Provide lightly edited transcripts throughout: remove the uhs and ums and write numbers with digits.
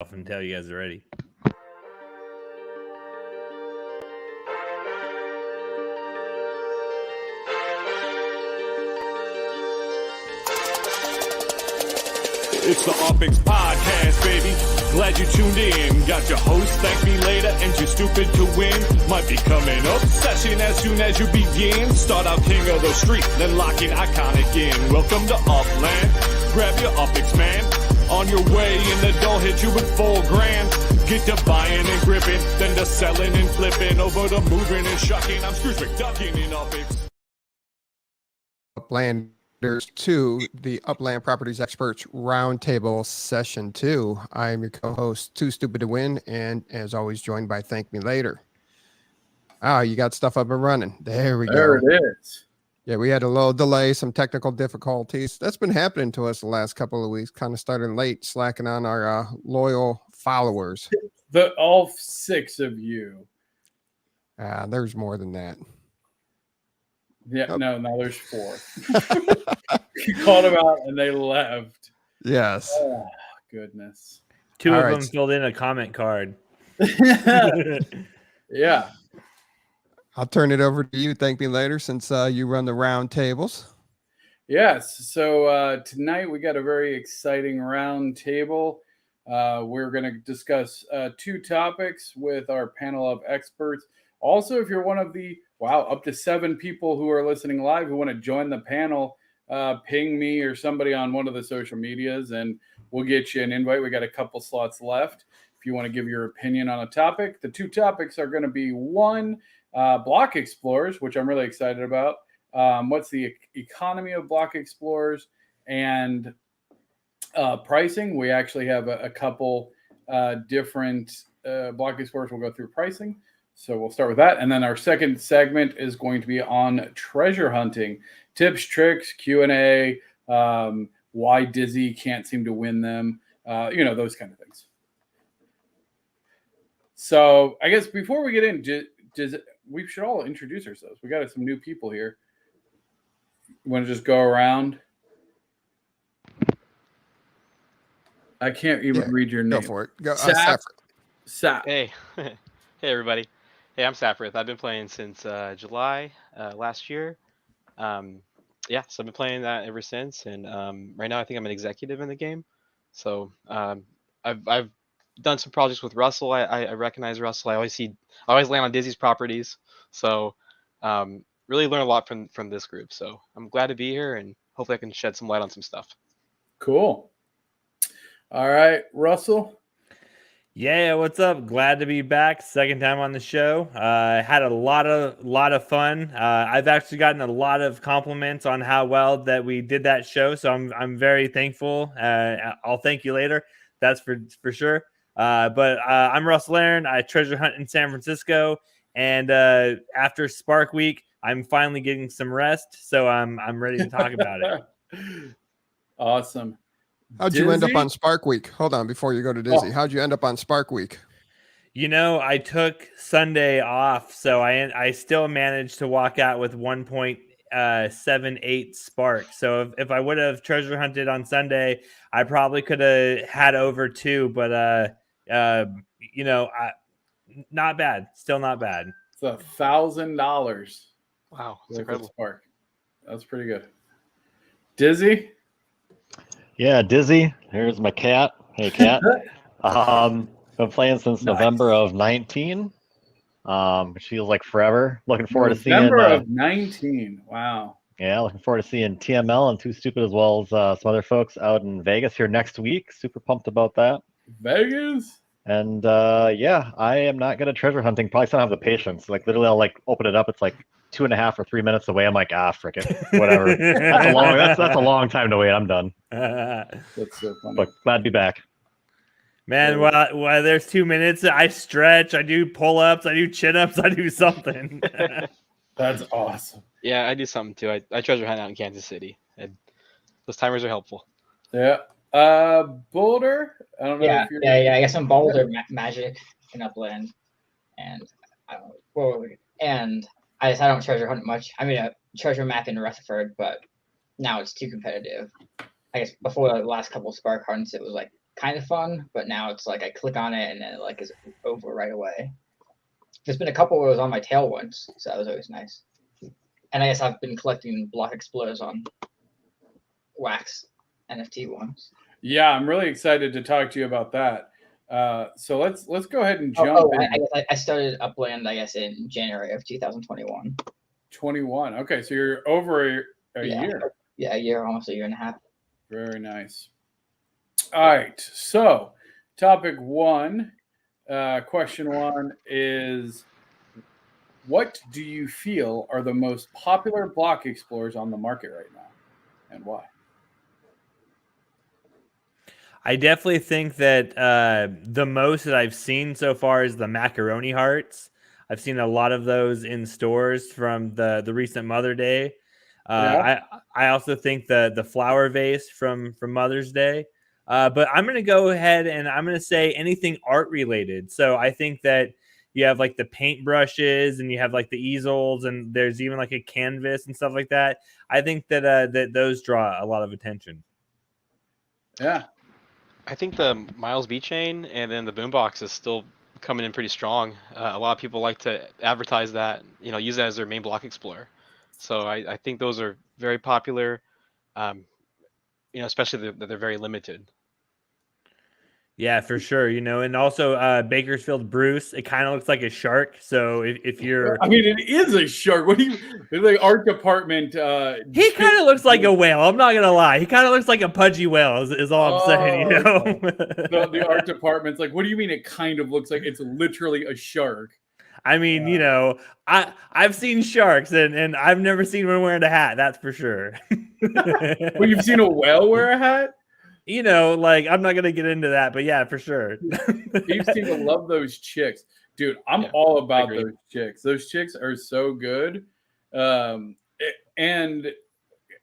until you guys are ready. It's the UPX Podcast, baby. Glad you tuned in. Got your host, ThankMeLater, and you're stupid to win. Might be coming up session as soon as you begin. Start out king of the street, then lock in iconic in. Welcome to Upland. Grab your UPX, man. On your way in the door, hit you with $4,000. Get to buying and gripping, then to selling and flipping. Over to moving and shucking. I'm Scrooge McDuckin in UPX. Uplanders 2, the Upland Properties Experts Roundtable Session 2. I am your co-host, Too Stupid to Win, and as always, joined by ThankMeLater. You got stuff up and running. There we go. There it is. Yeah, we had a little delay, some technical difficulties. That's been happening to us the last couple of weeks, kind of starting late, slacking on our loyal followers. All 6 of you. There's more than that. Yeah, no, there's 4. You called them out and they left. Yes. Oh, goodness. Two of them filled in a comment card. Yeah. I'll turn it over to you. ThankMeLater, since you run the round tables. Yes. So tonight we got a very exciting round table. We're going to discuss 2 topics with our panel of experts. Also, if you're one of the up to 7 people who are listening live who want to join the panel, ping me or somebody on one of the social medias and we'll get you an invite. We got a couple slots left if you want to give your opinion on a topic. The 2 topics are going to be 1, block explorers, which I'm really excited about. What's the economy of block explorers and pricing? We actually have a couple different block explorers. We'll go through pricing. So we'll start with that. And then our second segment is going to be on treasure hunting, tips, tricks, Q&A, why Dizzy can't seem to win them, those kind of things. So I guess before we get in, we should all introduce ourselves. We got some new people here. You want to just go around? I can't even read your name. Go for it. Go, Saphrith. Hey. Hey, everybody. Hey, I'm Saphrith. I've been playing since July last year. So I've been playing that ever since. And right now I think I'm an executive in the game. So I've done some projects with Russell. I recognize Russell. I always land on Dizzy's properties. So really learn a lot from this group. So I'm glad to be here and hopefully I can shed some light on some stuff. Cool. All right, Russell. Yeah, what's up? Glad to be back. Second time on the show. Had a lot of fun. I've actually gotten a lot of compliments on how well that we did that show, so I'm very thankful. I'll thank you later. That's for sure. But I'm Russ Laren. I treasure hunt in San Francisco, and after Spark Week, I'm finally getting some rest, so I'm ready to talk about it. Awesome. How'd you end up on Spark Week? Hold on, before you go to Dizzy. How'd you end up on Spark Week? I took Sunday off, so I still managed to walk out with 1.78 Spark. So if I would have treasure hunted on Sunday, I probably could have had over 2, but not bad. Still not bad. It's $1,000. Wow, that's incredible. Spark. That's pretty good. Dizzy? Yeah, Dizzy. Here's my cat. Hey, cat. Been playing since November of 19. Which feels like forever. Looking forward to seeing November of 19. Wow. Yeah, looking forward to seeing TML and Too Stupid as well as some other folks out in Vegas here next week. Super pumped about that. Vegas? And I am not good at treasure hunting. Probably don't have the patience. Like literally, I'll open it up. It's 2.5 or 3 minutes away. I'm like, frickin', whatever. That's a long time to wait. I'm done. That's so funny. But glad to be back. Man, while there's 2 minutes, I stretch, I do pull-ups, I do chin-ups, I do something. That's awesome. Yeah, I do something too. I treasure hunt out in Kansas City. Those timers are helpful. Yeah. Boulder? I don't know. If you're... Yeah. I guess I'm BoulderMagic in Upland, and I don't treasure hunt much. I mean, a treasure map in Rutherford, but now it's too competitive. I guess before the last couple of Spark hunts, it was kind of fun, but now it's like I click on it and then it like is over right away. There's been a couple where it was on my tail once, so that was always nice. And I guess I've been collecting block explorers on wax NFT ones. Yeah, I'm really excited to talk to you about that. So let's go ahead and jump in. I started Upland, I guess, in January of 2021. 21. Okay, so you're over a year. Yeah, a year, almost a year and a half. Very nice. All right. So, topic one, question one is, what do you feel are the most popular block explorers on the market right now, and why? I definitely think that the most that I've seen so far is the macaroni hearts. I've seen a lot of those in stores from the recent Mother Day. I also think the flower vase from Mother's Day. But I'm going to go ahead and I'm going to say anything art related. So I think that you have like the paint brushes and you have like the easels and there's even like a canvas and stuff like that. I think that that those draw a lot of attention. Yeah. I think the Miles B chain and then the boombox is still coming in pretty strong. A lot of people like to advertise that, use that as their main block explorer. So I think those are very popular, especially that they're very limited. Yeah, for sure. And also Bakersfield Bruce, it kind of looks like a shark. So if you're, I mean, it is a shark. What do you? The art department. He kind of looks like a whale. I'm not gonna lie. He kind of looks like a pudgy whale. Is all I'm saying. The art department's like, what do you mean? It kind of looks like it's literally a shark. I mean, I've seen sharks and I've never seen one wearing a hat. That's for sure. Well, you've seen a whale wear a hat? I'm not going to get into that, but yeah, for sure. You seem to love those chicks. Dude, I'm all about those chicks. Those chicks are so good. And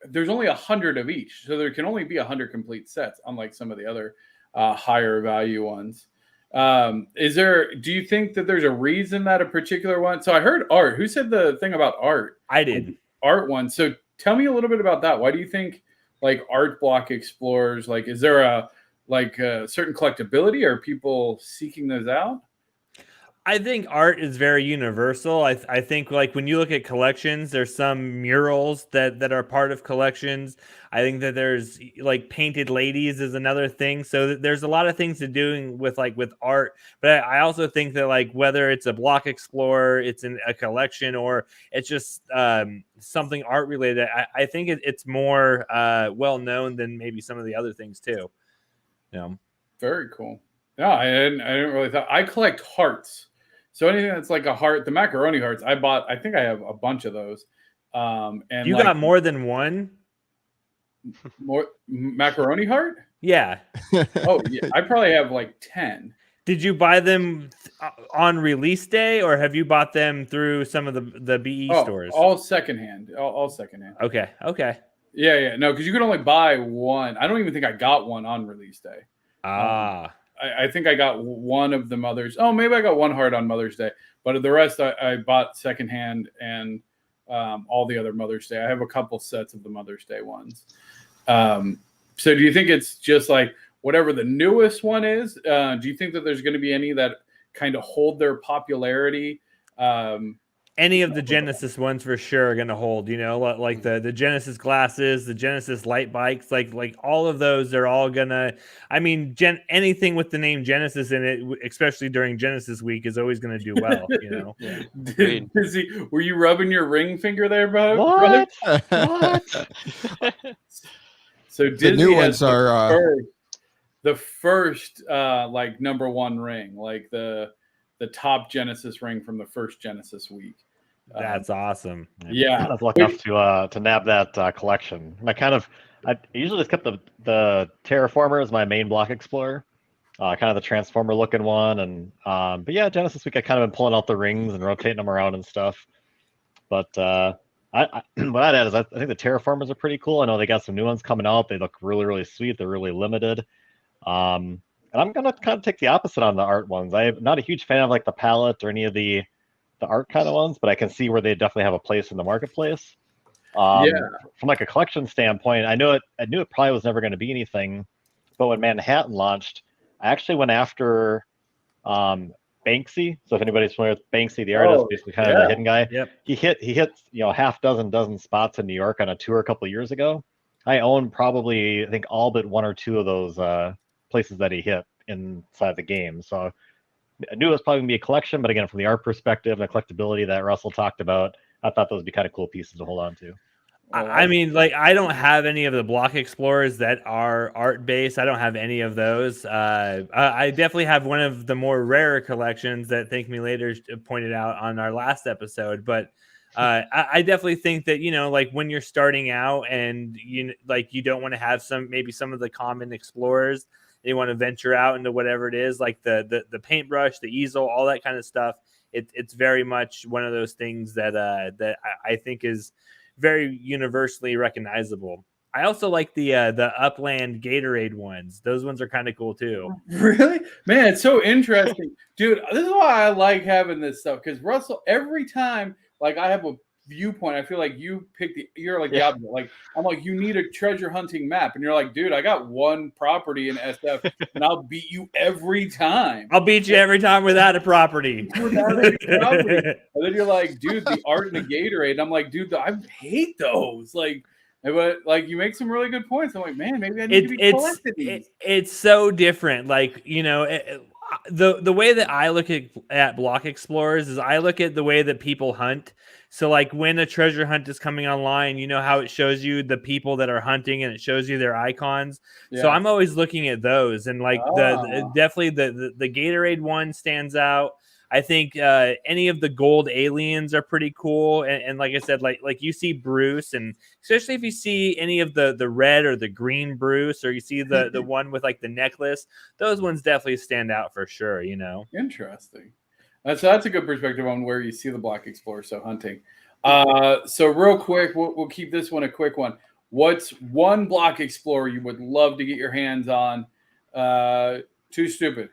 there's only 100 of each. So there can only be 100 complete sets, unlike some of the other higher value ones. Do you think that there's a reason that a particular one? So I heard art. Who said the thing about art? I did. Art one. So tell me a little bit about that. Why do you think like art block explorers, like, is there a certain collectability? Are people seeking those out? I think art is very universal. I think like when you look at collections, there's some murals that are part of collections. I think that there's like painted ladies is another thing. So there's a lot of things to doing with art. But I also think that like whether it's a block explorer, it's in a collection, or it's just something art related, I think it's more well known than maybe some of the other things too. Very cool. No, I didn't really thought. I collect hearts. So anything that's like a heart, the macaroni hearts, I think I have a bunch of those. And you got more than one? More macaroni heart? Yeah. Oh, yeah. I probably have like 10. Did you buy them on release day, or have you bought them through some of the BE stores? All secondhand. All secondhand. Okay. Yeah. No, because you could only buy one. I don't even think I got one on release day. I think I got one of the Mother's. Oh, maybe I got one heart on Mother's Day, but the rest I bought secondhand and all the other Mother's Day. I have a couple sets of the Mother's Day ones. So do you think it's just like whatever the newest one is? Do you think that there's going to be any that kind of hold their popularity? Any of the Genesis ones for sure are going to hold, like the Genesis glasses, the Genesis light bikes, like all of those are all going to, anything with the name Genesis in it, especially during Genesis week, is always going to do well, Were you rubbing your ring finger there, bro? What? So Disney the new ones are the first like number one ring, like the top Genesis ring from the first Genesis week. That's awesome. Yeah, I was lucky enough to nab that collection. I usually just kept the Terraformer as my main block explorer, kind of the Transformer looking one, and but yeah, Genesis week I kind of been pulling out the rings and rotating them around and stuff. But what I'd add is I think the Terraformers are pretty cool. I know they got some new ones coming out. They look really, really sweet. They're really limited. And I'm gonna kind of take the opposite on the art ones. I'm not a huge fan of like the palette or any of the art kind of ones, but I can see where they definitely have a place in the marketplace. From like a collection standpoint, I knew it probably was never going to be anything, but when Manhattan launched, I actually went after Banksy. So if anybody's familiar with Banksy, the artist, basically kind of the hidden guy. Yep. He hit half dozen spots in New York on a tour a couple of years ago. I own probably, I think, all but one or two of those places that he hit inside the game. So I knew it was probably going to be a collection, but again, from the art perspective and the collectability that Russell talked about, I thought those would be kind of cool pieces to hold on to. I mean, like, I don't have any of the block explorers that are art based. I don't have any of those. I definitely have one of the more rarer collections that ThankMeLater pointed out on our last episode. But I definitely think that, like when you're starting out and you don't want to have some of the common explorers, you want to venture out into whatever it is, like the paintbrush, the easel, all that kind of stuff. It's very much one of those things that I think is very universally recognizable. I also like the Upland Gatorade ones. Those ones are kind of cool too. Really? Man, it's so interesting. Dude, this is why I like having this stuff, because Russell, every time like I have a viewpoint, I feel like you're like the opposite. Like I'm like, you need a treasure hunting map, and you're like, dude, I got one property in SF and I'll beat you every time. I'll beat you every time without a property. Without any property. And then you're like, dude, the art and the Gatorade. And I'm like, dude, I hate those. But you make some really good points. I'm like, man, maybe I need to be collecting these. It's so different. Like, the way that I look at block explorers is I look at the way that people hunt. So like when a treasure hunt is coming online, you know how it shows you the people that are hunting and it shows you their icons. Yeah. So I'm always looking at those, and like definitely the Gatorade one stands out. I think any of the gold aliens are pretty cool, and like I said, like you see Bruce, and especially if you see any of the red or the green Bruce, or you see the one with like the necklace, those ones definitely stand out for sure. Interesting. So that's a good perspective on where you see the block explorer. So hunting. So real quick, we'll keep this one a quick one. What's one block explorer you would love to get your hands on? Too stupid.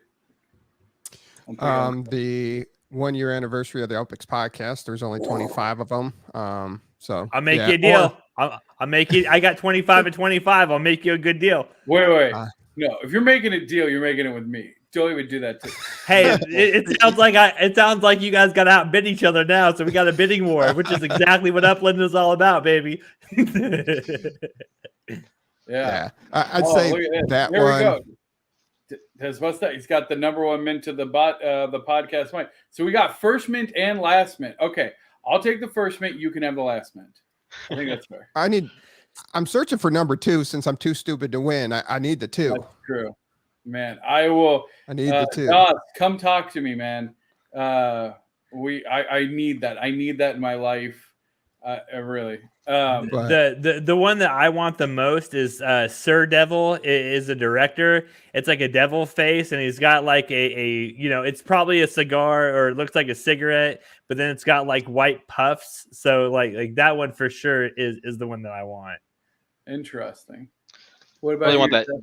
The 1 year anniversary of the UPX podcast. There's only 25 of them. So I'll make you a deal. I'll make you. I got 25 and 25. I'll make you a good deal. Wait. No, if you're making a deal, you're making it with me. Joey would do that too. Hey, it sounds like you guys got to outbid each other now, so we got a bidding war, which is exactly what Upland is all about, baby. Yeah. I'd say that there one. We go. He's got the number one mint to the podcast mint. So we got first mint and last mint. Okay, I'll take the first mint. You can have the last mint. I think that's fair. I'm searching for number two since I'm too stupid to win. I need the two. That's true. Man, I will. I need the two. Come talk to me, man. I need that. I need that in my life. Really. The one that I want the most is Sir Devil is a director. It's like a devil face, and he's got like a it's probably a cigar, or it looks like a cigarette, but then it's got like white puffs. So like that one for sure is the one that I want. Interesting. What about you?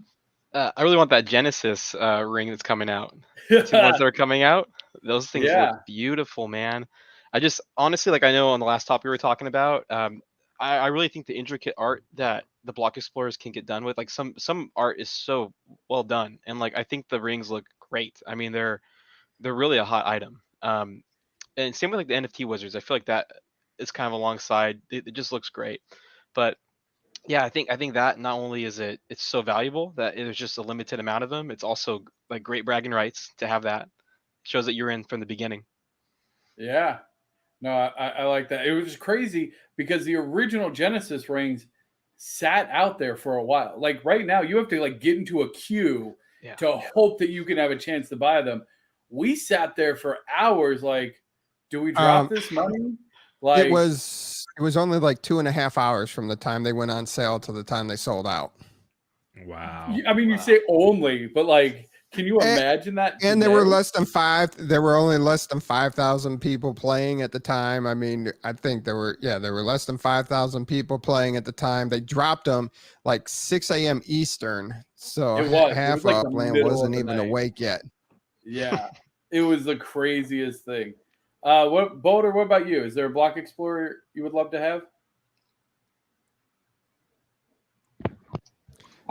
I really want that Genesis ring that's coming out. See the ones that are coming out? Those things look beautiful, man. I just honestly, like I know on the last topic we were talking about, I really think the intricate art that the block explorers can get done with, like some art is so well done, and like I think the rings look great. I mean, they're really a hot item. And same with like the NFT wizards. I feel like that is kind of alongside. It just looks great, but yeah, I think that not only is it's so valuable that there's just a limited amount of them, it's also like great bragging rights to have that. Shows that you're in from the beginning. Yeah. No, I like that. It was just crazy because the original Genesis rings sat out there for a while. Like right now, you have to like get into a queue to hope that you can have a chance to buy them. We sat there for hours. Like, do we drop this money? Like it was only like 2.5 hours from the time they went on sale to the time they sold out. Wow. I mean, you say only, but like, can you imagine that? And there were only less than 5,000 people playing at the time. I mean, I think there were less than 5,000 people playing at the time. They dropped them like 6 a.m. Eastern. So half of Upland wasn't even awake yet. Yeah. It was the craziest thing. Boulder, what about you? Is there a block explorer you would love to have?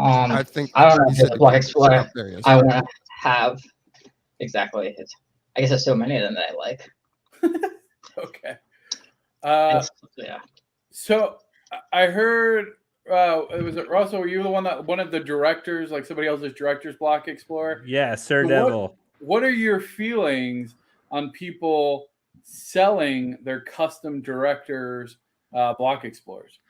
I think I don't know. Block explorer. have exactly. I guess there's so many of them that I like. Okay. Yeah. So I heard, was it Russell? Were you the one of the directors, like somebody else's director's block explorer? Yeah, Sir So Devil. What are your feelings on people selling their custom directors block explorers?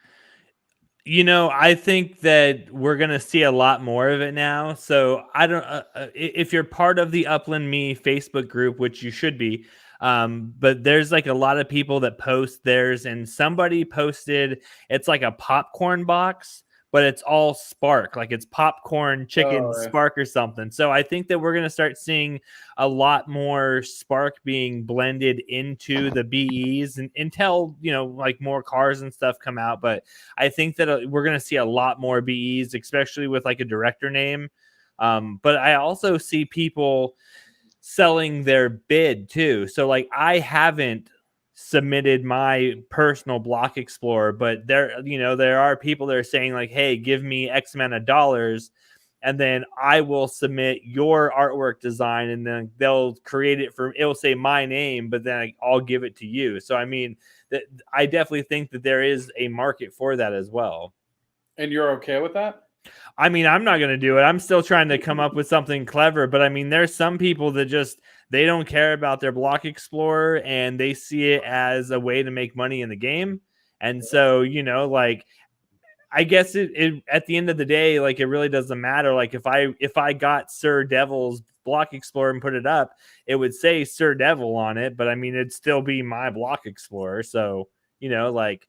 I think that we're going to see a lot more of it now. So I don't, if you're part of the Upland Me Facebook group, which you should be, but there's like a lot of people that post theirs, and somebody posted, it's like a popcorn box, but it's all Spark, like it's popcorn, chicken, Spark or something. So I think that we're going to start seeing a lot more Spark being blended into the BEs and until, like more cars and stuff come out. But I think that we're going to see a lot more BEs, especially with like a director name. But I also see people selling their bid too. So like I haven't submitted my personal block explorer, but there are people that are saying like, hey, give me X amount of dollars and then I will submit your artwork design, and then they'll create it it'll say my name, but then I'll give it to you. So I mean, I definitely think that there is a market for that as well. And you're okay with that? I mean, I'm not going to do it. I'm still trying to come up with something clever, but I mean, there's some people that they don't care about their block explorer and they see it as a way to make money in the game. And so, like, I guess it at the end of the day, like, it really doesn't matter. Like if I got Sir Devil's block explorer and put it up, it would say Sir Devil on it, but I mean, it'd still be my block explorer. So, like,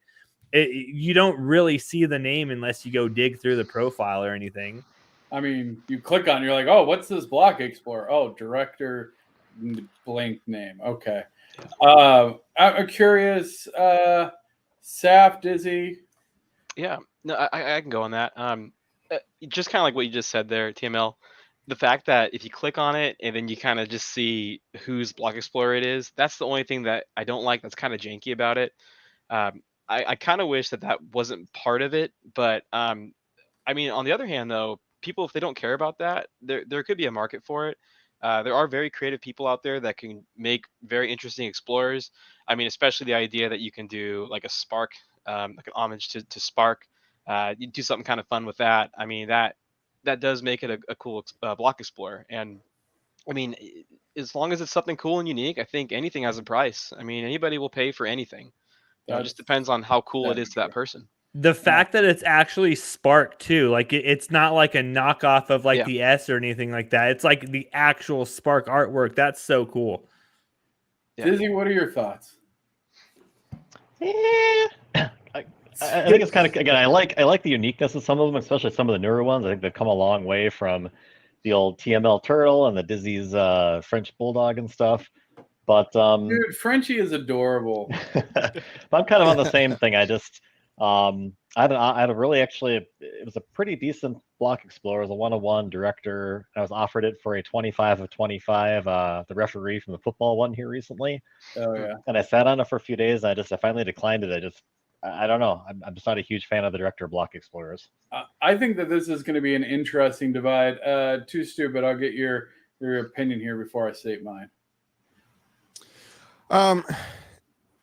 you don't really see the name unless you go dig through the profile or anything. I mean, you click on it, you're like, oh, what's this block explorer? Oh, director blank name. Okay. I'm curious, Saf, Dizzy. Yeah, no, I can go on that. Just kind of like what you just said there, TML. The fact that if you click on it and then you kind of just see whose block explorer it is, that's the only thing that I don't like. That's kind of janky about it. I kind of wish that wasn't part of it. But I mean, on the other hand, though, people, if they don't care about that, there could be a market for it. There are very creative people out there that can make very interesting explorers. I mean, especially the idea that you can do like a Spark, like an homage to Spark. You do something kind of fun with that. I mean, that does make it a cool block explorer. And I mean, as long as it's something cool and unique, I think anything has a price. I mean, anybody will pay for anything. It just depends on how cool it is to that person. The fact that it's actually Spark too, like it's not like a knockoff of like the S or anything like that. It's like the actual Spark artwork. That's so cool. Yeah. Dizzy, what are your thoughts? I think it's kind of, again, I like the uniqueness of some of them, especially some of the newer ones. I think they've come a long way from the old TML Turtle and the Dizzy's French Bulldog and stuff. But dude, Frenchie is adorable. But I'm kind of on the same thing. I just I had a really, actually, it was a pretty decent block explorer. It was a 101 director. I was offered it for a 25 of 25, the referee from the football one here recently. Oh yeah. And I sat on it for a few days. I finally declined it. I don't know. I'm just not a huge fan of the director block explorers. I think that this is going to be an interesting divide. Too stupid. I'll get your opinion here before I state mine.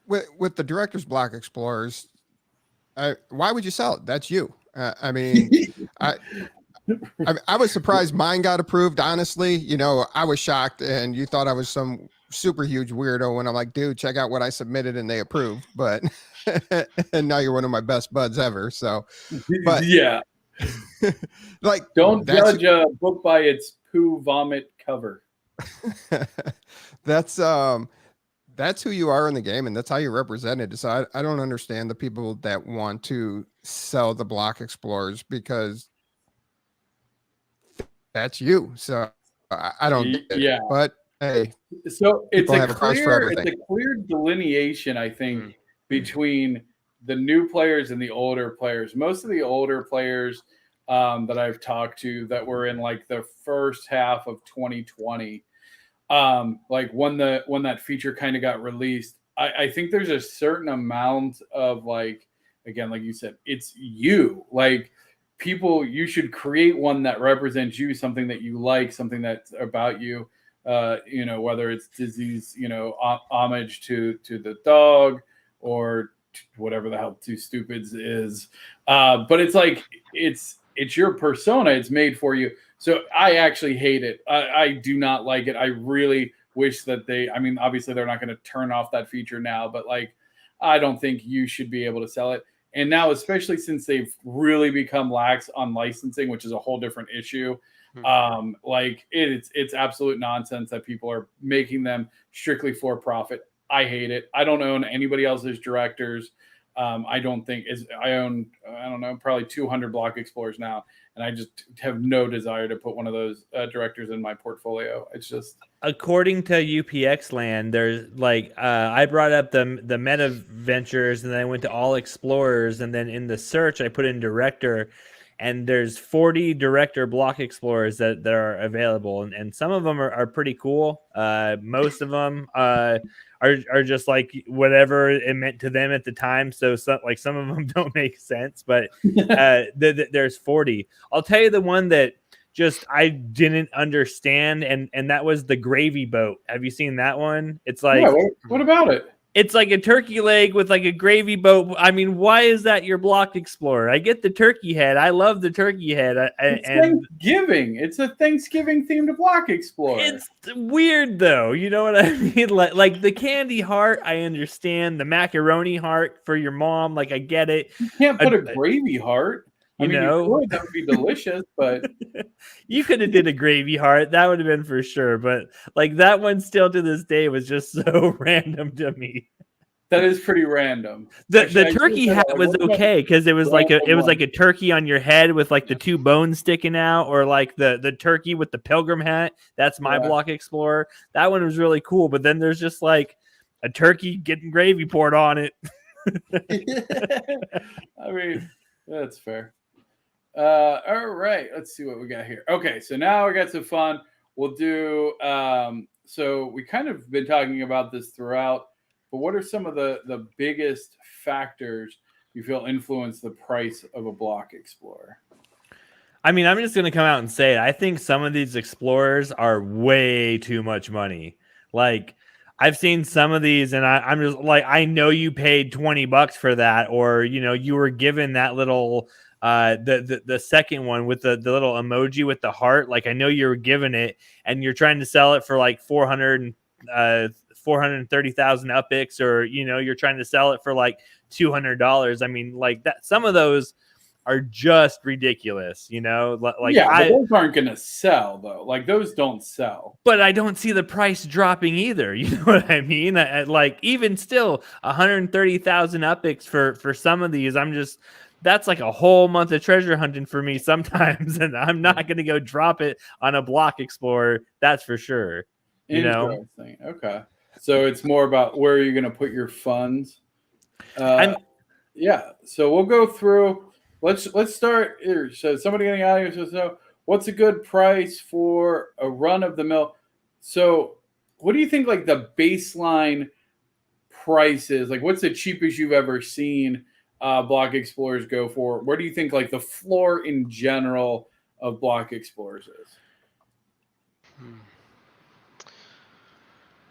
With the director's block explorers, why would you sell it? That's you. I mean, I was surprised mine got approved. Honestly, I was shocked, and you thought I was some super huge weirdo when I'm like, dude, check out what I submitted and they approved. But and now you're one of my best buds ever. So, but yeah, like, don't judge a book by its poo vomit cover. That's who you are in the game, and that's how you're represented. So I don't understand the people that want to sell the block explorers, because that's you. So I don't get it. Yeah. But hey, so it's a clear delineation, I think, between the new players and the older players. Most of the older players that I've talked to that were in like the first half of 2020, like when that feature kind of got released, I think there's a certain amount of, like, again, like you said, it's you. Like, you should create one that represents you, something that you like, something that's about you. Whether it's disease, homage to the dog or whatever the hell Two Stupids is. But it's like it's your persona. It's made for you. So I actually hate it. I do not like it. I really wish that obviously they're not going to turn off that feature now, but like, I don't think you should be able to sell it. And now, especially since they've really become lax on licensing, which is a whole different issue, it's absolute nonsense that people are making them strictly for profit. I hate it. I don't own anybody else's directors. I don't think I own, I don't know, probably 200 Block Explorers now. And I just have no desire to put one of those directors in my portfolio. It's just, according to UPX Land, there's like I brought up the meta ventures, and then I went to all explorers, and then in the search I put in director, and there's 40 director Block Explorers that are available, and some of them are pretty cool. Most of them are just like whatever it meant to them at the time. So some of them don't make sense, but there's 40. I'll tell you the one that just I didn't understand, and that was the gravy boat. Have you seen that one? It's like, yeah, what about it? It's like a turkey leg with like a gravy boat. I mean, why is that your Block Explorer? I get the turkey head. I love the turkey head. It's Thanksgiving. It's a Thanksgiving themed Block Explorer. It's weird though. You know what I mean? Like the candy heart, I understand. The macaroni heart for your mom, like I get it. You can't put a gravy heart. You could, that would be delicious, but you could have did a gravy heart. That would have been for sure. But like that one still to this day was just so random to me. That is pretty random. The turkey hat was okay because it was like a turkey on your head with like the two bones sticking out, or like the turkey with the pilgrim hat. That's my Block Explorer. That one was really cool. But then there's just like a turkey getting gravy poured on it. I mean, that's fair. All right, let's see what we got here. Okay, so now we got some fun. We'll do so we kind of been talking about this throughout, but what are some of the biggest factors you feel influence the price of a Block Explorer? I mean, I'm just going to come out and say it. I think some of these Explorers are way too much money. Like, I've seen some of these, and I'm just like, I know you paid $20 for that, or you were given that little the second one with the little emoji with the heart. Like, I know you were given it, and you're trying to sell it for like 430,000 UPX, or you're trying to sell it for like $200. I mean, like that. Some of those are just ridiculous, like, but those aren't going to sell though. Like, those don't sell. But I don't see the price dropping either. You know what I mean? Like, even still 130,000 UPX for some of these, that's like a whole month of treasure hunting for me sometimes. And I'm not going to go drop it on a Block Explorer. That's for sure. Interesting. Okay. So it's more about where you're going to put your funds. Yeah. So we'll go through. Let's start here. So somebody in the audience says, so what's a good price for a run of the mill? So what do you think like the baseline price is? Like, what's the cheapest you've ever seen Block Explorers go for? Where do you think like the floor in general of Block Explorers is?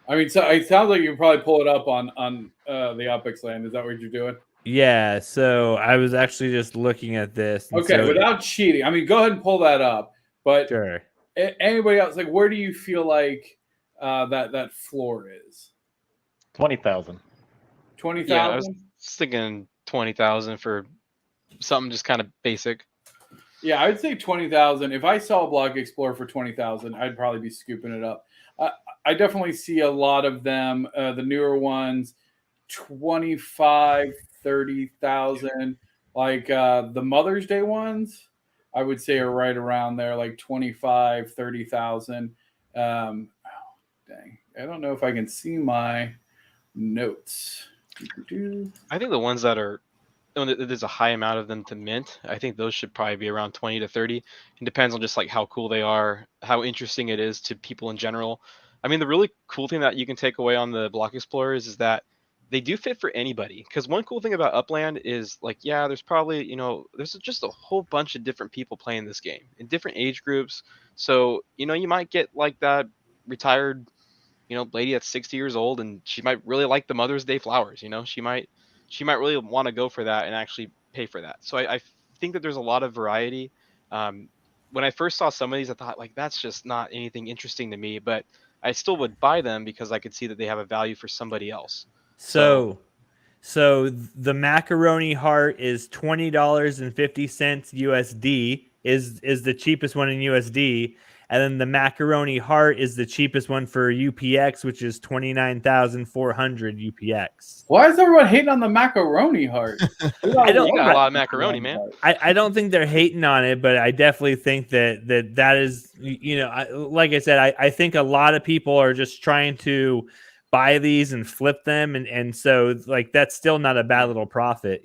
I mean, so it sounds like you can probably pull it up on the UPX Land. Is that what you're doing? Yeah, so I was actually just looking at this. Okay, without cheating. I mean, go ahead and pull that up. But sure. Anybody else, like, where do you feel like that floor is? 20,000. 20,000? Yeah, I was thinking 20,000 for something just kind of basic. Yeah, I would say 20,000. If I saw a Block Explorer for 20,000, I'd probably be scooping it up. I definitely see a lot of them, the newer ones, 25, 30,000. Like the Mother's Day ones, I would say are right around there, like 25, 30,000. Dang, I don't know if I can see my notes. I think the ones that are, there's a high amount of them to mint, I think those should probably be around 20 to 30. It depends on just like how cool they are, how interesting it is to people in general. I mean, the really cool thing that you can take away on the Block Explorers is that they do fit for anybody. Because one cool thing about Upland is like, yeah, there's probably, there's just a whole bunch of different people playing this game in different age groups. So, you might get like that retired, lady that's 60 years old, and she might really like the Mother's Day flowers. She might really want to go for that and actually pay for that. So I think that there's a lot of variety. When I first saw some of these, I thought like, that's just not anything interesting to me, but I still would buy them because I could see that they have a value for somebody else. So the macaroni heart is $20.50 USD is the cheapest one in USD, and then the macaroni heart is the cheapest one for UPX, which is 29,400 UPX. Why is everyone hating on the macaroni heart? You got a lot of macaroni, man. I don't think they're hating on it, but I definitely think that is, like I said, I think a lot of people are just trying to buy these and flip them, and so like that's still not a bad little profit.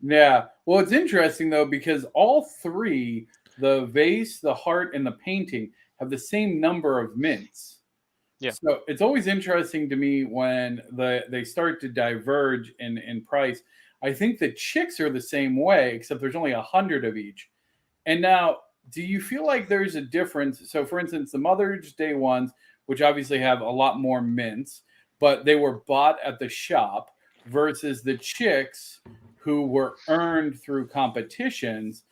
Yeah. Well, it's interesting though, because all three, the vase, the heart, and the painting, have the same number of mints. Yeah. So it's always interesting to me when they start to diverge in price. I think the chicks are the same way, except there's only 100 of each. And now, do you feel like there's a difference? So, for instance, the Mother's Day ones, which obviously have a lot more mints, but they were bought at the shop, versus the chicks who were earned through competitions.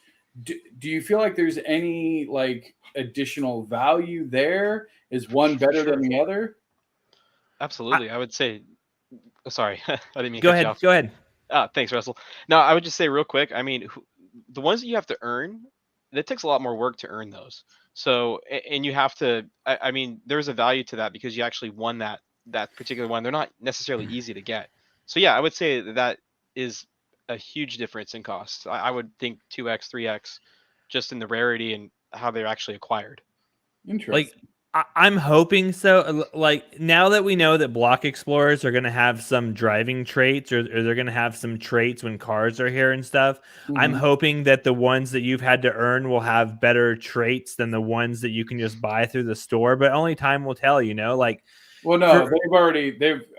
Do you feel like there's any like additional value there? Is one better than the other? Absolutely. I would say, sorry, I didn't mean to Go cut you ahead. off. Go ahead. Thanks, Russell. No, I would just say real quick. I mean, the ones that you have to earn, it takes a lot more work to earn those. So, and you have to, I mean, there's a value to that because you actually won that particular one. They're not necessarily easy to get. So yeah, I would say that is a huge difference in cost. I would think 2x, 3x, just in the rarity and how they're actually acquired. Interesting. Like, I'm hoping so. Like, now that we know that block explorers are going to have some driving traits, or they're going to have some traits when cars are here and stuff, I'm hoping that the ones that you've had to earn will have better traits than the ones that you can just buy through the store. But only time will tell, Like, well, no,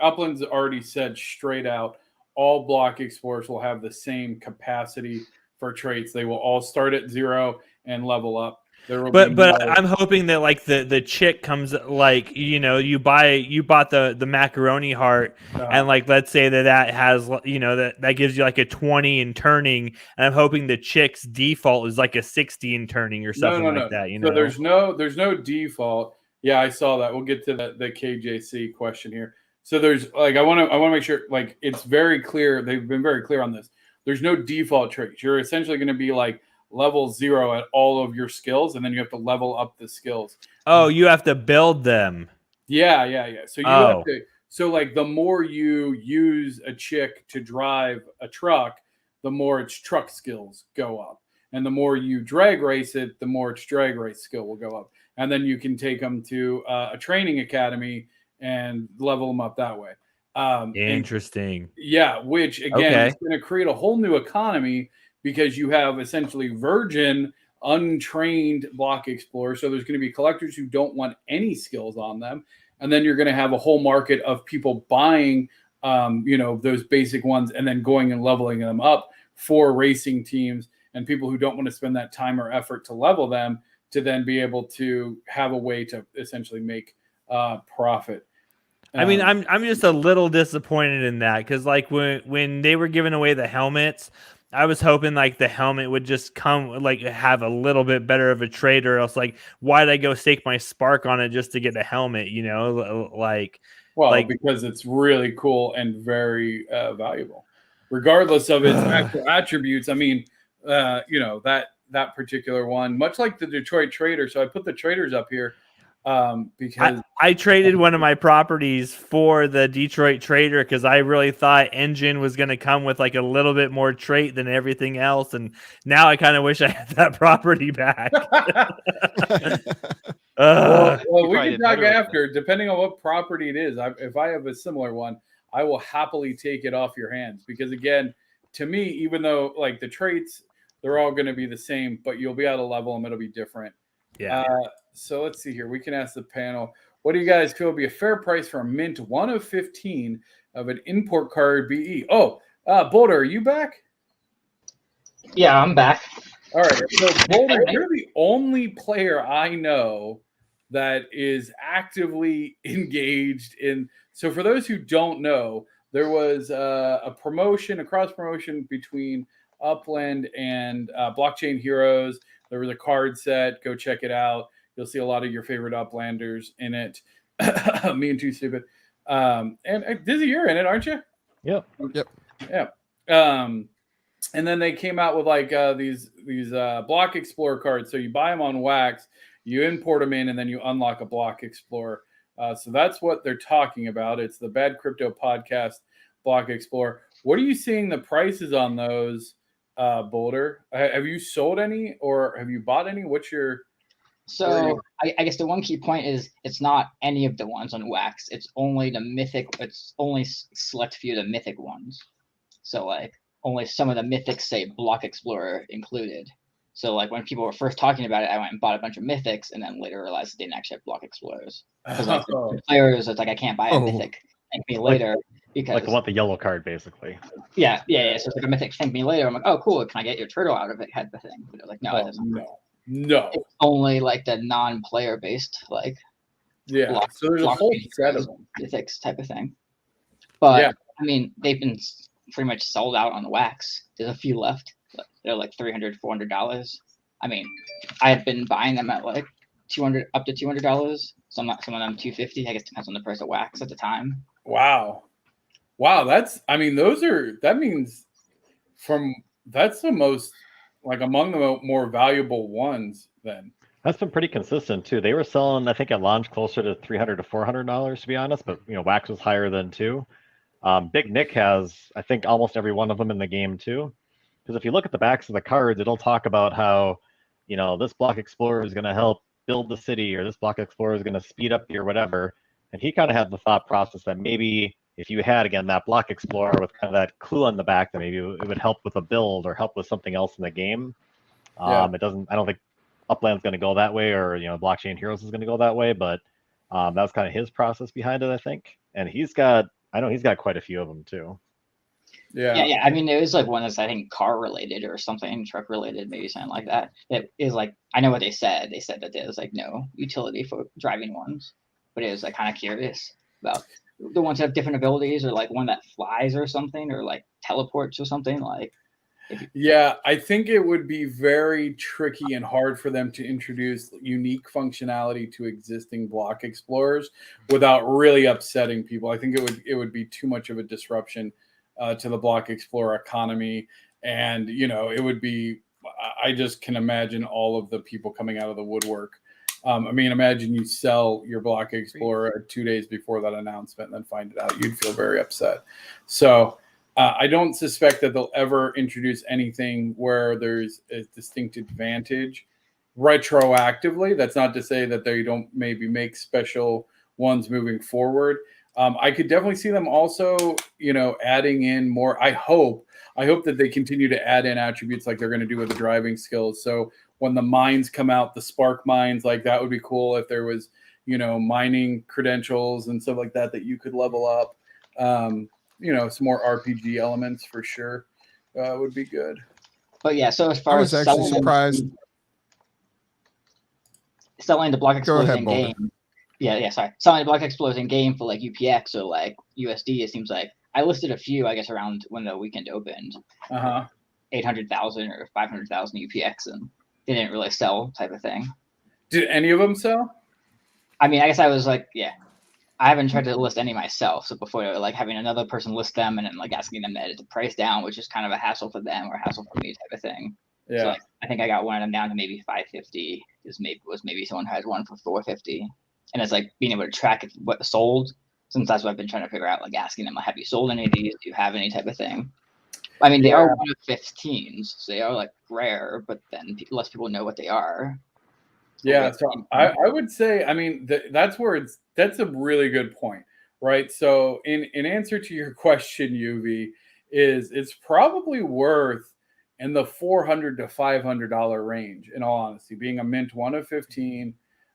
Upland's already said straight out, all block explorers will have the same capacity for traits. They will all start at 0 and level up. But I'm hoping that like the chick comes, like, you bought the macaroni heart, and like, let's say that has, that gives you like a 20 in turning, and I'm hoping the chick's default is like a 60 in turning or something like that. So there's no default. Yeah, I saw that. We'll get to the KJC question here. So there's like, I want to make sure like it's very clear. They've been very clear on this. There's no default traits. You're essentially going to be like level 0 at all of your skills, and then you have to level up the skills. Oh, you have to build them. Yeah. So have to. So like, the more you use a chick to drive a truck, the more its truck skills go up, and the more you drag race it, the more its drag race skill will go up, and then you can take them to a training academy and level them up that way. Interesting. Which again is going to create a whole new economy, because you have essentially virgin, untrained block explorers. So there's going to be collectors who don't want any skills on them. And then you're going to have a whole market of people buying, those basic ones and then going and leveling them up for racing teams, and people who don't want to spend that time or effort to level them to then be able to have a way to essentially make profit. I mean, I'm just a little disappointed in that, because like when they were giving away the helmets, I was hoping like the helmet would just come, like, have a little bit better of a trade, or else like, why'd I go stake my spark on it just to get a helmet? Because it's really cool and very valuable, regardless of its actual attributes. I mean, that particular one, much like the Detroit Trader. So I put the traders up here because I traded one of my properties for the Detroit Trader, because I really thought Engine was going to come with like a little bit more trait than everything else, and now I kind of wish I had that property back. Well, we can talk after, depending on what property it is. If I have a similar one, I will happily take it off your hands, because again, to me, even though like the traits, they're all going to be the same, but you'll be able to level them. It'll be different. Yeah. So let's see here. We can ask the panel, What do you guys feel would be a fair price for a mint 1 of 15 of an import card BE? Oh, Boulder, are you back? Yeah, I'm back. All right. So, Boulder, you're the only player I know that is actively engaged in. So, for those who don't know, there was a cross promotion between Upland and Blockchain Heroes. There was a card set. Go check it out. You'll see a lot of your favorite Uplanders in it. Me and Too Stupid. And Dizzy, you're in it, aren't you? Yep. Yeah. And then they came out with like these Block Explorer cards. So you buy them on Wax, you import them in, and then you unlock a Block Explorer. So that's what they're talking about. It's the Bad Crypto Podcast Block Explorer. What are you seeing the prices on those, Boulder? Have you sold any or have you bought any? What's your... So I guess the one key point is it's not any of the ones on Wax. It's only the mythic. It's only select few of the mythic ones. So like only some of the mythics say Block Explorer included. So like when people were first talking about it, I went and bought a bunch of mythics and then later realized they didn't actually have Block Explorers. Because like the players, it's like I can't buy a mythic. Thank me later. Because Like the want the yellow card, basically. Yeah. So it's like a mythic. Thank me later. I'm like, oh, cool. Can I get your turtle out of it? Type of thing. But they're like, no, it doesn't. No. It's only like the non-player based, like Block, so there's a whole set of them. Mythics type of thing. But yeah. I mean, they've been pretty much sold out on Wax. There's a few left. They're like $300, $400. I mean, I had been buying them at like $200 up to $200. Some of them $250. I guess depends on the price of Wax at the time. Wow. That's the most, like, among the more valuable ones then. That's been pretty consistent too. They were selling, I think, at launch closer to $300 to $400, to be honest. But Wax was higher than too. Big Nick has, I think, almost every one of them in the game too. Because if you look at the backs of the cards, it'll talk about how, this Block Explorer is going to help build the city, or this Block Explorer is going to speed up your whatever. And he kind of had the thought process that maybe if you had, again, that Block Explorer with kind of that clue on the back, that maybe it would help with a build or help with something else in the game. I don't think Upland's going to go that way, or Blockchain Heroes is going to go that way, but that was kind of his process behind it, I think. And I know he's got quite a few of them too. Yeah. I mean, there was like one that's, I think, car related or something, truck related, maybe something like that. It is like, I know what they said. They said that there was like no utility for driving ones, but it was like kind of curious about the ones that have different abilities, or like one that flies or something, or like teleports or something. Like, I think it would be very tricky and hard for them to introduce unique functionality to existing Block Explorers without really upsetting people. I think it would be too much of a disruption to the Block Explorer economy, and it would be. I just can imagine all of the people coming out of the woodwork. Imagine you sell your Block Explorer 2 days before that announcement and then find it out. You'd feel very upset. So I don't suspect that they'll ever introduce anything where there's a distinct advantage retroactively. That's not to say that they don't maybe make special ones moving forward. I could definitely see them also, adding in more. I hope that they continue to add in attributes like they're going to do with the driving skills. So when the mines come out, the spark mines, like that would be cool if there was, mining credentials and stuff like that you could level up. Some more RPG elements for sure would be good. But yeah, so as far I was as actually surprised. Selling the Block Explorers ahead, in Boulder. game. Sorry. Selling the Block Explorers in game for like UPX or like USD, it seems like I listed a few, I guess, around when the weekend opened. 800,000 or 500,000 UPX, and they didn't really sell, type of thing. Did any of them sell? I mean, I guess I was like, I haven't tried to list any myself. So before, like, having another person list them and then like asking them to edit the price down, which is kind of a hassle for them or a hassle for me, type of thing. Yeah. So, like, I think I got one of them down to maybe 550. Maybe someone has one for 450, and it's like being able to track what sold. Since that's what I've been trying to figure out, like asking them, like, have you sold any of these? Do you have any, type of thing? I mean, they are 1 of 15s, so they are like rare, but then less people know what they are. Yeah, so I would say, that's a really good point, right? So in answer to your question, UV, it's probably worth in the $400 to $500 range, in all honesty, being a mint 1 of 15.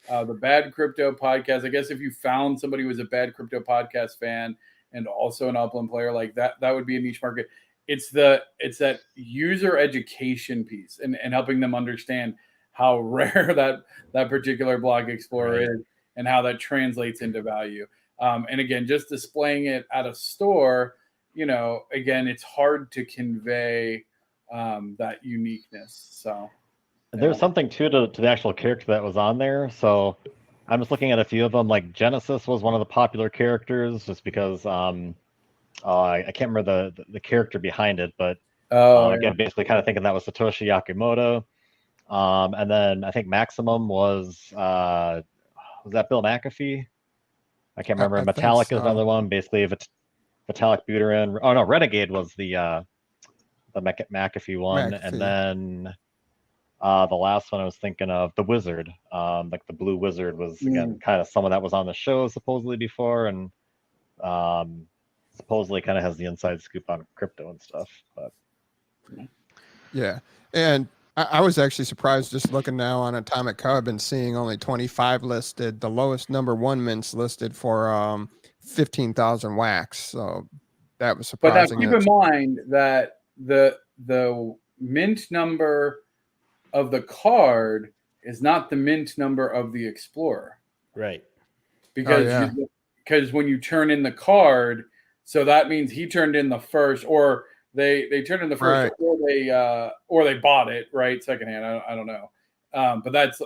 the Bad Crypto Podcast. I guess if you found somebody who was a Bad Crypto Podcast fan and also an Upland player, like that would be a niche market. It's that user education piece and helping them understand how rare that particular block explorer is and how that translates into value. And again, just displaying it at a store, again, it's hard to convey that uniqueness. So there's something too to the actual character that was on there. So I'm just looking at a few of them. Like Genesis was one of the popular characters, just because I can't remember the character behind it, but again, basically kind of thinking that was Satoshi Nakamoto. And then I think Maximum was that Bill McAfee? I can't remember. Metallic is another one. Basically, Vitalik Buterin. Oh no, Renegade was the McAfee one, and then the last one I was thinking of, the Wizard. Like the Blue Wizard was again kind of someone that was on the show supposedly before, and supposedly kind of has the inside scoop on crypto and stuff. But yeah, and I was actually surprised just looking now on Atomic Cub and seeing only 25 listed. The lowest number 1 mints listed for 15,000 wax. So that was surprising. But now keep in mind that the mint number of the card is not the mint number of the Explorer. Right. Because when you turn in the card, so that means he turned in the first, or they turned in the first, or they bought it right secondhand. I don't know, but that's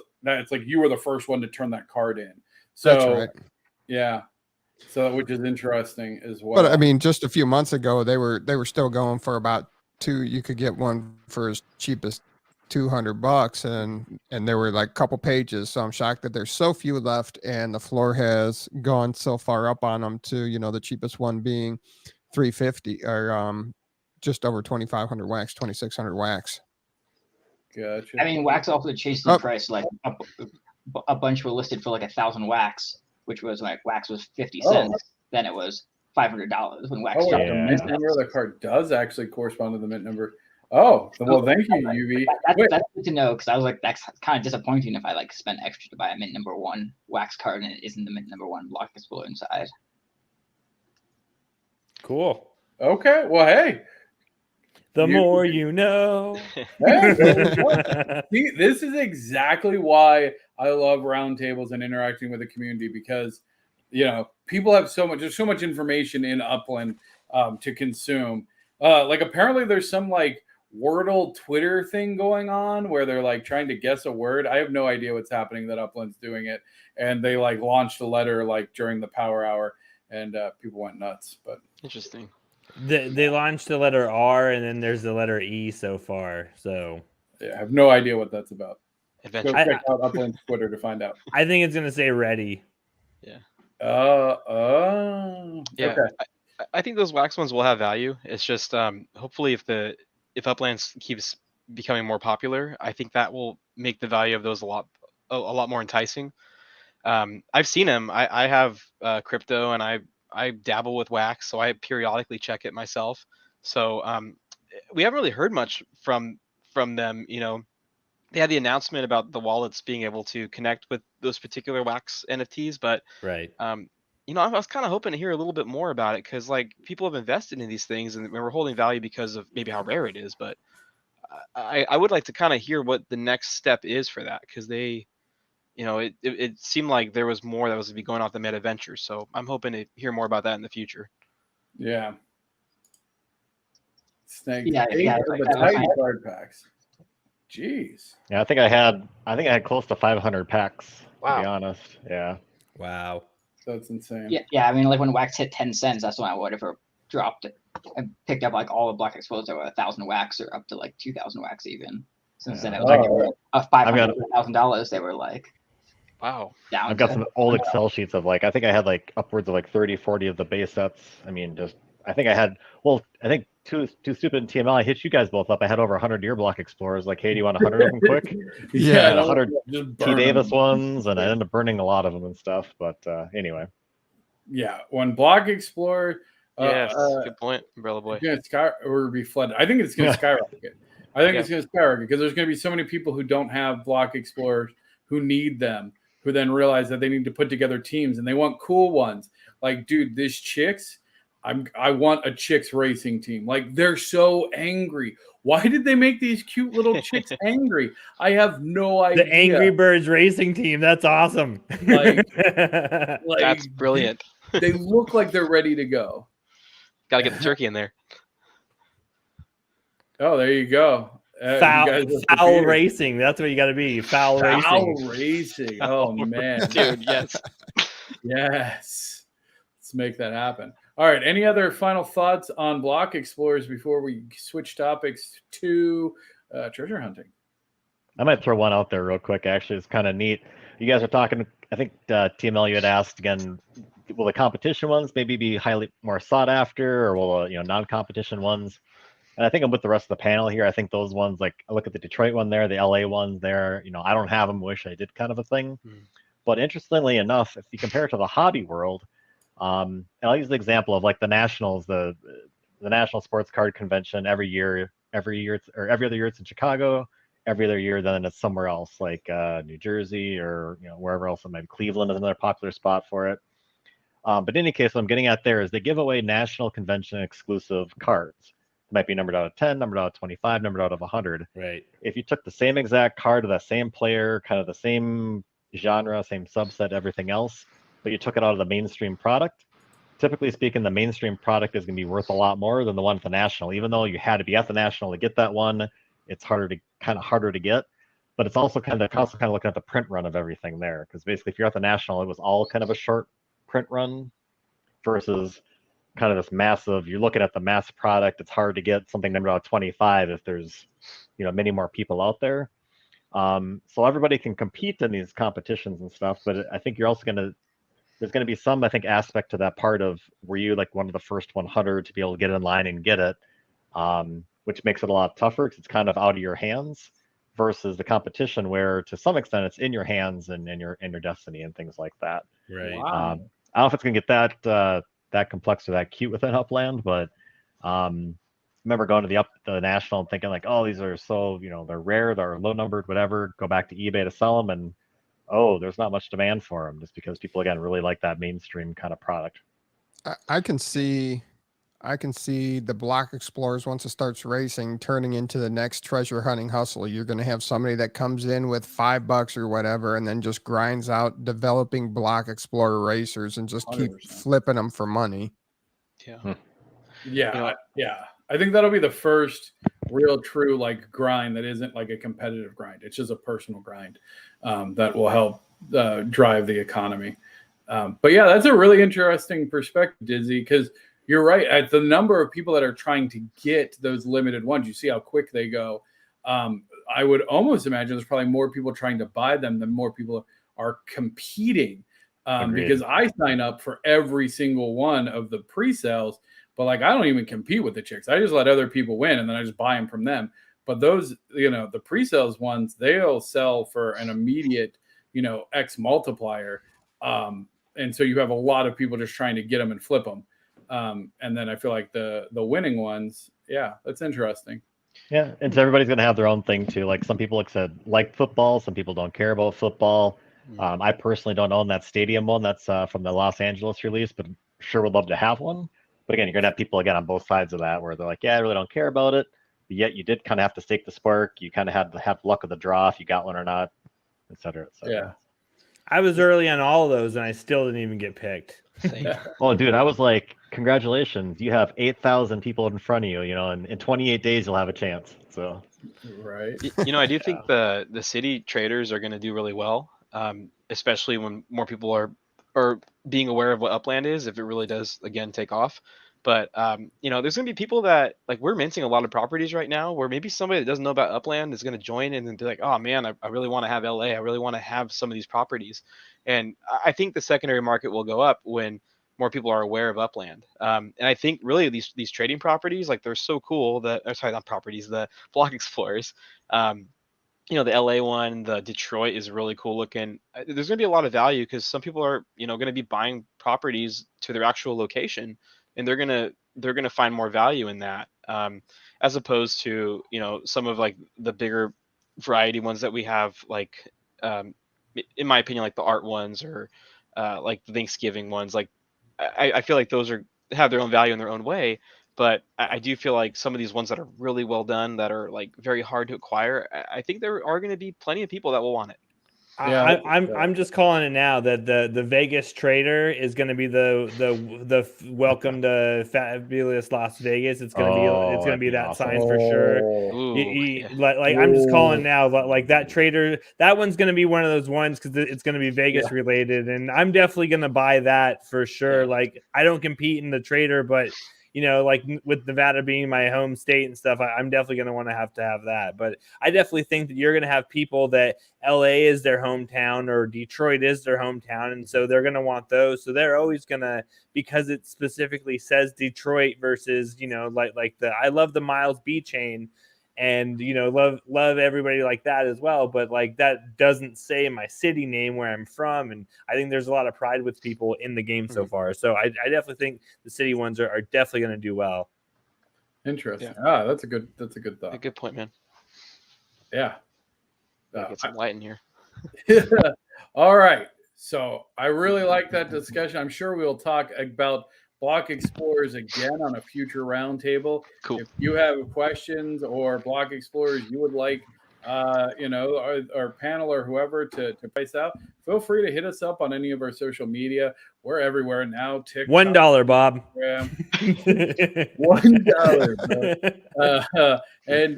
like you were the first one to turn that card in. So that's right. Yeah, so which is interesting as well. But I mean, just a few months ago, they were still going for about two. You could get one for as cheap as $200, and there were like a couple pages. So I'm shocked that there's so few left, and the floor has gone so far up on them to the cheapest one being $350 or just over 2,500 wax, 2,600 wax. Gotcha. I mean, wax offered a chasing price. Like a bunch were listed for like 1,000 wax, which was like wax was 50 cents. Then it was $500 when wax. The mint number of the card does actually correspond to the mint number. Oh, well, thank you, UV. That's good to know, because I was like, that's kind of disappointing if I like spend extra to buy a mint number 1 wax card and it isn't the mint number 1 block explorer inside. Cool. Okay. Well, hey. The more you know. Hey, see, this is exactly why I love roundtables and interacting with the community, because people have there's so much information in Upland to consume. Like apparently there's some like Wordle Twitter thing going on where they're like trying to guess a word. I have no idea what's happening, that Upland's doing it, and they like launched a letter like during the power hour, and people went nuts. But interesting. They launched the letter R, and then there's the letter E so far. So yeah, I have no idea what that's about. Go check out Upland's Twitter to find out. I think it's gonna say ready. Yeah. Yeah. Okay. I think those wax ones will have value. It's just hopefully if Upland keeps becoming more popular, I think that will make the value of those a lot more enticing. I've seen them. I have crypto, and I dabble with wax, so I periodically check it myself. So we haven't really heard much from them. They had the announcement about the wallets being able to connect with those particular wax NFTs, but right. I was kind of hoping to hear a little bit more about it, because like people have invested in these things and we're holding value because of maybe how rare it is. But I would like to kind of hear what the next step is for that, because they, it seemed like there was more that was to be going off the meta venture. So I'm hoping to hear more about that in the future. Yeah. Snake. Yeah. The Titan card packs. Jeez. Yeah, I think I had close to 500 packs. Wow. To be honest. Yeah. Wow. That's insane. Yeah. I mean, like when wax hit 10 cents, that's when I would have dropped it. I picked up like all the block exposed that were 1,000 wax or up to like 2,000 wax even. Since then it was like $500,000. They were like, wow. Down. I've got some old Excel sheets of like, I think I had like upwards of like 30, 40 of the base sets. I mean, I think Too Stupid and TML, I hit you guys both up. I had over 100 year block explorers. Like, hey, do you want 100 of them quick? Yeah, 100 TDavis ones, and I ended up burning a lot of them and stuff. But anyway. Yeah, when Block Explorer. Yes, good point, Umbrella Boy. It's going to be flooded. I think it's going to skyrocket. I think it's going to skyrocket because there's going to be so many people who don't have Block Explorers, who need them, who then realize that they need to put together teams and they want cool ones. Like, dude, this chicks, I want a chicks racing team. Like, they're so angry. Why did they make these cute little chicks angry? I have no idea. The Angry Birds racing team. That's awesome. Like That's brilliant. They look like they're ready to go. Got to get the turkey in there. Oh, there you go. Foul racing. That's what you got to be. Foul racing. Oh, man. Dude, yes. Yes. Let's make that happen. All right. Any other final thoughts on block explorers before we switch topics to treasure hunting? I might throw one out there real quick. Actually, it's kind of neat. You guys are talking. I think TML, you had asked again. Will the competition ones maybe be highly more sought after, or will non-competition ones? And I think I'm with the rest of the panel here. I think those ones, like I look at the Detroit one there, the LA ones there. I don't have them. Wish I did, kind of a thing. But interestingly enough, if you compare it to the hobby world, and I'll use the example of like the Nationals, the National Sports Card Convention every other year it's in Chicago. Every other year, then it's somewhere else, like New Jersey or wherever else. Maybe Cleveland is another popular spot for it. But in any case, what I'm getting at there is they give away national convention exclusive cards. It might be numbered out of 10, numbered out of 25, numbered out of 100. Right. If you took the same exact card of that same player, kind of the same genre, same subset, everything else, but you took it out of the mainstream product, typically speaking, the mainstream product is going to be worth a lot more than the one at the national. Even though you had to be at the national to get that one, it's harder to get. But it's also kind of looking at the print run of everything there, because basically if you're at the national, it was all kind of a short print run versus kind of this massive. You're looking at the mass product. It's hard to get something numbered out 25 if there's many more people out there. So everybody can compete in these competitions and stuff, but I think you're also there's going to be some, I think, aspect to that part of were you like one of the first 100 to be able to get in line and get it, which makes it a lot tougher because it's kind of out of your hands versus the competition where to some extent it's in your hands and in your destiny and things like that. Right. Wow. I don't know if it's going to get that complex or that cute within Upland, but I remember going to the national and thinking like, oh, these are so, they're rare, they're low numbered, whatever. Go back to eBay to sell them, and there's not much demand for them just because people again really like that mainstream kind of product. I can see the block explorers, once it starts racing, turning into the next treasure hunting hustle. You're going to have somebody that comes in with $5 or whatever and then just grinds out developing block explorer racers and just 100%. keep flipping them for money. Yeah. Yeah. I think that'll be the first real true like grind that isn't like a competitive grind. It's just a personal grind that will help drive the economy. But yeah, that's a really interesting perspective, Dizzy, because you're right. At the number of people that are trying to get those limited ones, you see how quick they go. I would almost imagine there's probably more people trying to buy them than more people are competing. Because I sign up for every single one of the pre-sales, but like I don't even compete with the chicks. I just let other people win and then I just buy them from them. But those, the pre-sales ones, they'll sell for an immediate, X multiplier. And so you have a lot of people just trying to get them and flip them. And then I feel like the winning ones, yeah, that's interesting. Yeah, and so everybody's going to have their own thing too. Like some people, like said, like football. Some people don't care about football. I personally don't own that stadium one. That's from the Los Angeles release, but sure would love to have one. But again, you're going to have people again on both sides of that where they're like, yeah, I really don't care about it. But yet you did kind of have to stake the spark. You kind of had to have luck of the draw if you got one or not, et cetera, et cetera. Yeah. I was early on all of those and I still didn't even get picked. Oh, dude, I was like, congratulations. You have 8,000 people in front of you, and in 28 days you'll have a chance. So, right. I do think the city traders are going to do really well, especially when more people are being aware of what Upland is, if it really does, again, take off. But, there's going to be people that, like, we're minting a lot of properties right now where maybe somebody that doesn't know about Upland is going to join and then be like, oh, man, I really want to have LA. I really want to have some of these properties. And I think the secondary market will go up when more people are aware of Upland. And I think really these trading properties, like, they're so cool that, not properties, the block explorers, the LA one, the Detroit is really cool looking. There's going to be a lot of value because some people are, going to be buying properties to their actual location, and they're going to find more value in that, as opposed to, some of like the bigger variety ones that we have, like in my opinion, like the art ones or like the Thanksgiving ones. Like I feel like those have their own value in their own way. But I do feel like some of these ones that are really well done, that are like very hard to acquire, I think there are going to be plenty of people that will want it. Yeah, I'm just calling it now that the Vegas trader is going to be the welcome to fabulous Las Vegas. It's going to Oh, be that'd be that awesome. sign for sure. Ooh, yeah. Like I'm just calling now, like that trader, that one's going to be one of those ones because it's going to be Vegas related, and I'm definitely going to buy that for sure. Yeah. Like I don't compete in the trader, but like with Nevada being my home state and stuff, I'm definitely going to want to have that. But I definitely think that you're going to have people that LA is their hometown or Detroit is their hometown. And so they're going to want those. So they're always going to, because it specifically says Detroit versus, like I love the Miles B chain and, love everybody like that as well. But like that doesn't say my city name where I'm from. And I think there's a lot of pride with people in the game so far. So I definitely think the city ones are definitely going to do well. Interesting. Yeah. That's a good thought. A good point, man. Yeah. Get some light in here. All right. So I really like that discussion. I'm sure we'll talk about block explorers again on a future roundtable. Cool. If you have questions or block explorers you would like, our panel or whoever to price out, feel free to hit us up on any of our social media. We're everywhere now. TikTok, $1, Bob. $1. And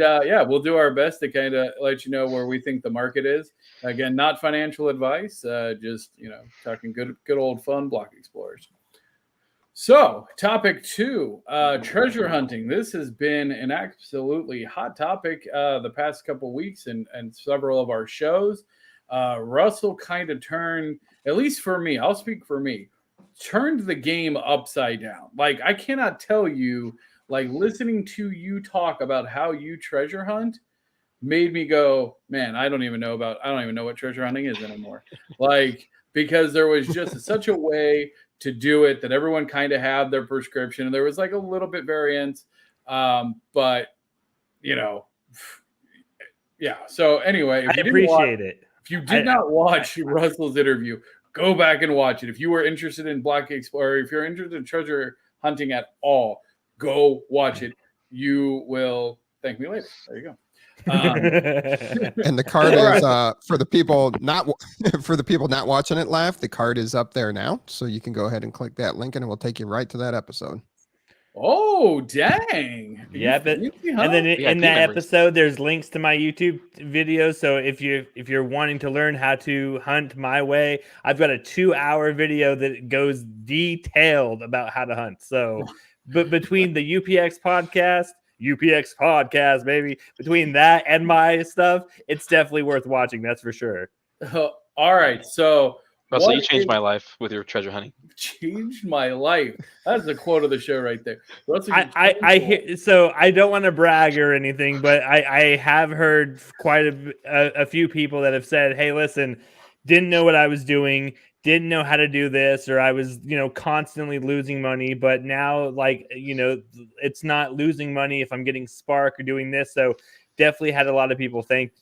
we'll do our best to kind of let you know where we think the market is. Again, not financial advice, just talking good old fun block explorers. So, topic 2, treasure hunting. This has been an absolutely hot topic the past couple weeks and several of our shows. Russell kind of turned, at least for me, I'll speak for me, turned the game upside down. Like, I cannot tell you, like, listening to you talk about how you treasure hunt made me go, man, I don't even know what treasure hunting is anymore. Like, because there was just such a way to do it that everyone kind of had their prescription, and there was like a little bit variance. But so anyway, I appreciate it. If you did not watch Russell's interview, go back and watch it. If you were interested in block explorer, if you're interested in treasure hunting at all, go watch it. You will thank me later. There you go. And the card is for the people not watching it live. The card is up there now, so you can go ahead and click that link, and it will take you right to that episode. Oh, dang! Yeah, and then in that episode, there's links to my YouTube videos. So if you're wanting to learn how to hunt my way, I've got a 2-hour video that goes detailed about how to hunt. So, but between the UPX podcast, baby. Between that and my stuff, it's definitely worth watching. That's for sure. All right. So, Russell, you changed my life with your treasure hunting. Changed my life. That's the quote of the show right there. Russell, I hear. So I don't want to brag or anything, but I have heard quite a few people that have said, "Hey, listen, didn't know what I was doing. Didn't know how to do this, or I was, constantly losing money, but now it's not losing money if I'm getting Spark or doing this." So definitely had a lot of people thank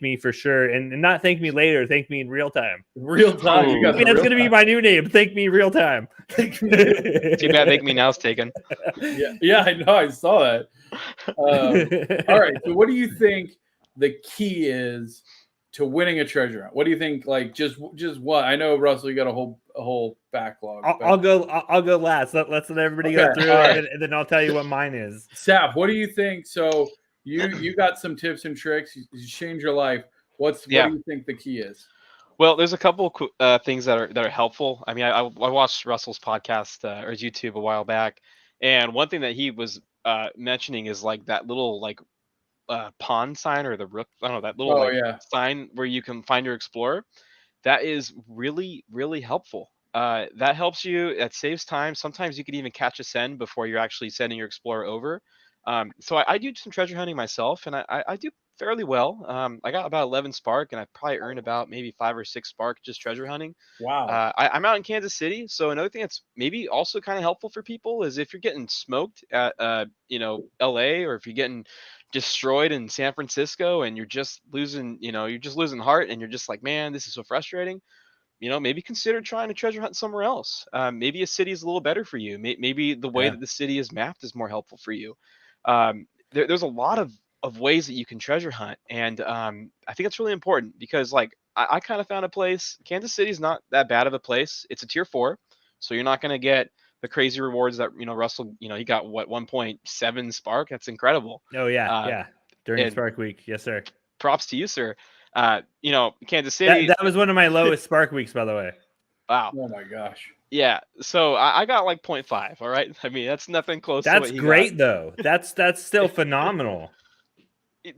me for sure. And not thank me later, thank me in real time. Real time. That's going to be my new name. Thank me real time. Too bad thank me now's taken. Yeah, I know. I saw that. All right. So what do you think the key is to winning a treasure hunt? What do you think? Like just what? I know, Russell, you got a whole backlog. I'll go last. Let's let everybody go through it, and then I'll tell you what mine is. Sap, what do you think? So you got some tips and tricks. You changed your life. What do you think the key is? Well, there's a couple things that are helpful. I mean, I watched Russell's podcast or his YouTube a while back, and one thing that he was mentioning is like that little pawn sign or the rook. I don't know, that little sign where you can find your explorer. That is really, really helpful. That helps you. That saves time. Sometimes you could even catch a send before you're actually sending your explorer over. So I do some treasure hunting myself, and I do fairly well. I got about 11 Spark, and I probably earned about maybe 5 or 6 Spark just treasure hunting. Wow. I'm out in Kansas City, so another thing that's maybe also kind of helpful for people is if you're getting smoked at LA, or if you're getting destroyed in San Francisco and you're just losing heart, and you're just like, man, this is so frustrating. Maybe consider trying to treasure hunt somewhere else. Maybe a city is a little better for you. Maybe the way that the city is mapped is more helpful for you. There's a lot of ways that you can treasure hunt, and I think that's really important because, like, I kind of found a place. Kansas City's not that bad of a place. It's a tier 4, so you're not going to get the crazy rewards that Russell. He got 1.7 spark. That's incredible. Oh yeah, during Spark Week, yes sir. Props to you, sir. Kansas City. That was one of my lowest Spark weeks, by the way. Wow. Oh my gosh. Yeah. So I got like 0.5. All right. I mean, that's nothing close. That's to what great though. That's still phenomenal.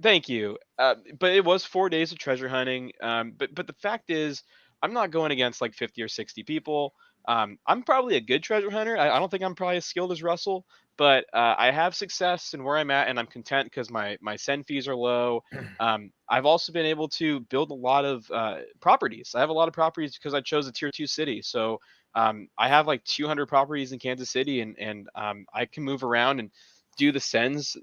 Thank you. But it was 4 days of treasure hunting. But the fact is, I'm not going against like 50 or 60 people. I'm probably a good treasure hunter. I don't think I'm probably as skilled as Russell, but I have success in where I'm at, and I'm content because my send fees are low. I've also been able to build a lot of properties. I have a lot of properties because I chose a tier 2 city. So I have like 200 properties in Kansas City, and I can move around and do the sends.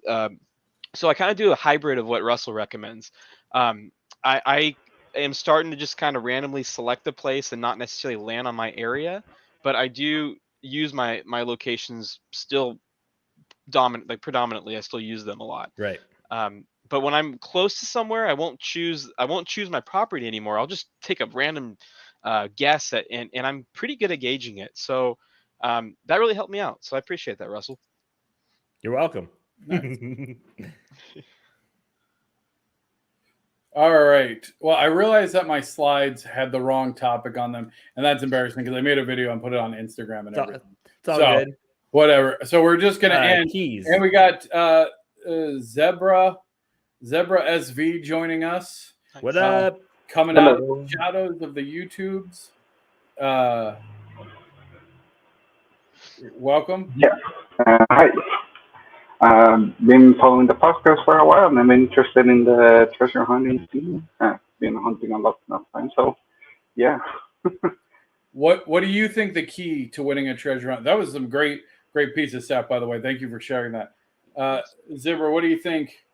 So I kind of do a hybrid of what Russell recommends. I am starting to just kind of randomly select a place and not necessarily land on my area, but I do use my locations still predominantly. I still use them a lot. Right. But when I'm close to somewhere, I won't choose my property anymore. I'll just take a random guess and I'm pretty good at gauging it. So that really helped me out. So I appreciate that, Russell. You're welcome. Nice. All right. Well, I realized that my slides had the wrong topic on them, and that's embarrassing because I made a video and put it on Instagram and everything. It's all good. Whatever. So we're just gonna end. Keys. And we got Zebrasv joining us. What up? Coming out of the shadows of the YouTubes. Welcome. Yeah. Hi. Been following the podcast for a while, and I'm interested in the treasure hunting scene. Been hunting a lot of time, so yeah. What do you think the key to winning a treasure hunt? That was some great piece of stuff, by the way. Thank you for sharing that. Zebra, what do you think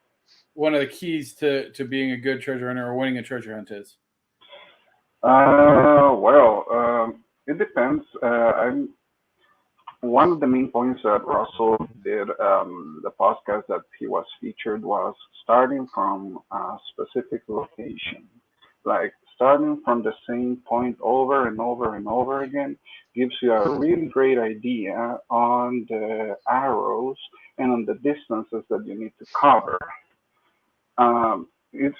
one of the keys to being a good treasure hunter or winning a treasure hunt is? It depends. One of the main points that Russell did, the podcast that he was featured, was starting from a specific location. Like starting from the same point over and over and over again gives you a really great idea on the arrows and on the distances that you need to cover. It's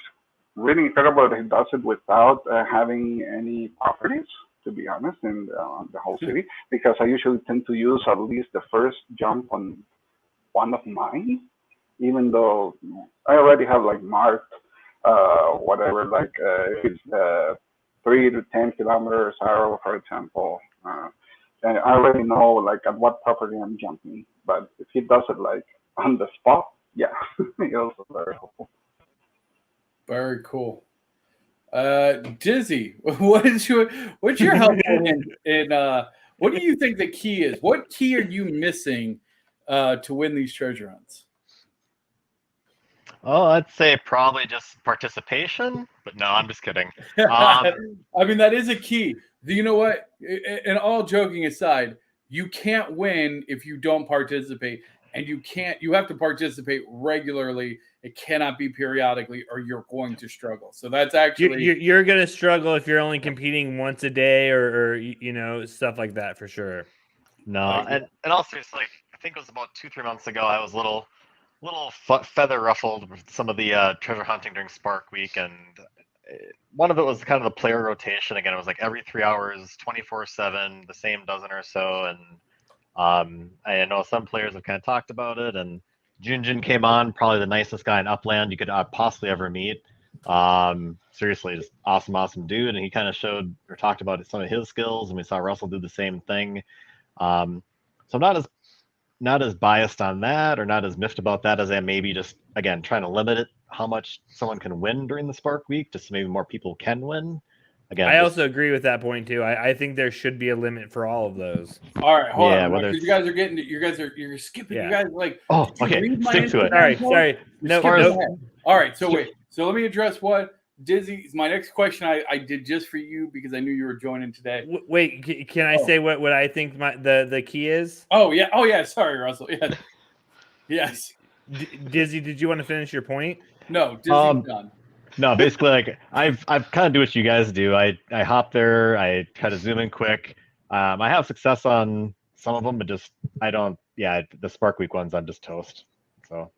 really incredible that he does it without having any properties, to be honest, in the whole city, because I usually tend to use at least the first jump on one of mine, even though I already have like marked whatever, like if it's 3 to 10 kilometers arrow, for example. And I already know like at what property I'm jumping, but if he does it like on the spot, yeah, it's also very helpful. Very cool. Dizzy, what's your help in what do you think the key is? What key are you missing to win these treasure hunts? Oh, I'd say probably just participation, but no, I'm just kidding. I mean, that is a key. Do you know what? And all joking aside, you can't win if you don't participate, and you have to participate regularly. It cannot be periodically, or you're going to struggle. So that's actually you're going to struggle if you're only competing once a day, or stuff like that for sure. No, and also it's like I think it was about 2-3 months ago. I was a little feather ruffled with some of the treasure hunting during Spark Week, and one of it was kind of the player rotation. Again, it was like every 3 hours, 24/7, the same dozen or so, and I know some players have kind of talked about it, and Junjun came on, probably the nicest guy in Upland you could possibly ever meet. Seriously, just awesome dude. And he kind of showed or talked about some of his skills, and we saw Russell do the same thing. So I'm not as biased on that, or not as miffed about that as I am maybe just, again, trying to limit it, how much someone can win during the Spark Week, just so maybe more people can win. again, I also agree with that point too. I think there should be a limit for all of those. All right, hold Yeah, on, whether because you're skipping. Yeah. You guys like. Oh, did you okay, read my stick to it. Instagram post? Sorry. You're No, skipping no. ahead. All right, so Skip- wait. So let me address what Dizzy. My next question I did just for you because I knew you were joining today. Wait, can I say what I think the key is? Oh yeah. Sorry, Russell. Yeah. Yes. Dizzy, did you want to finish your point? No, Dizzy's done. No, basically, like I've kind of do what you guys do. I hop there. I try to zoom in quick. I have success on some of them, but just I don't. Yeah, the Spark Week ones, I'm just toast. So.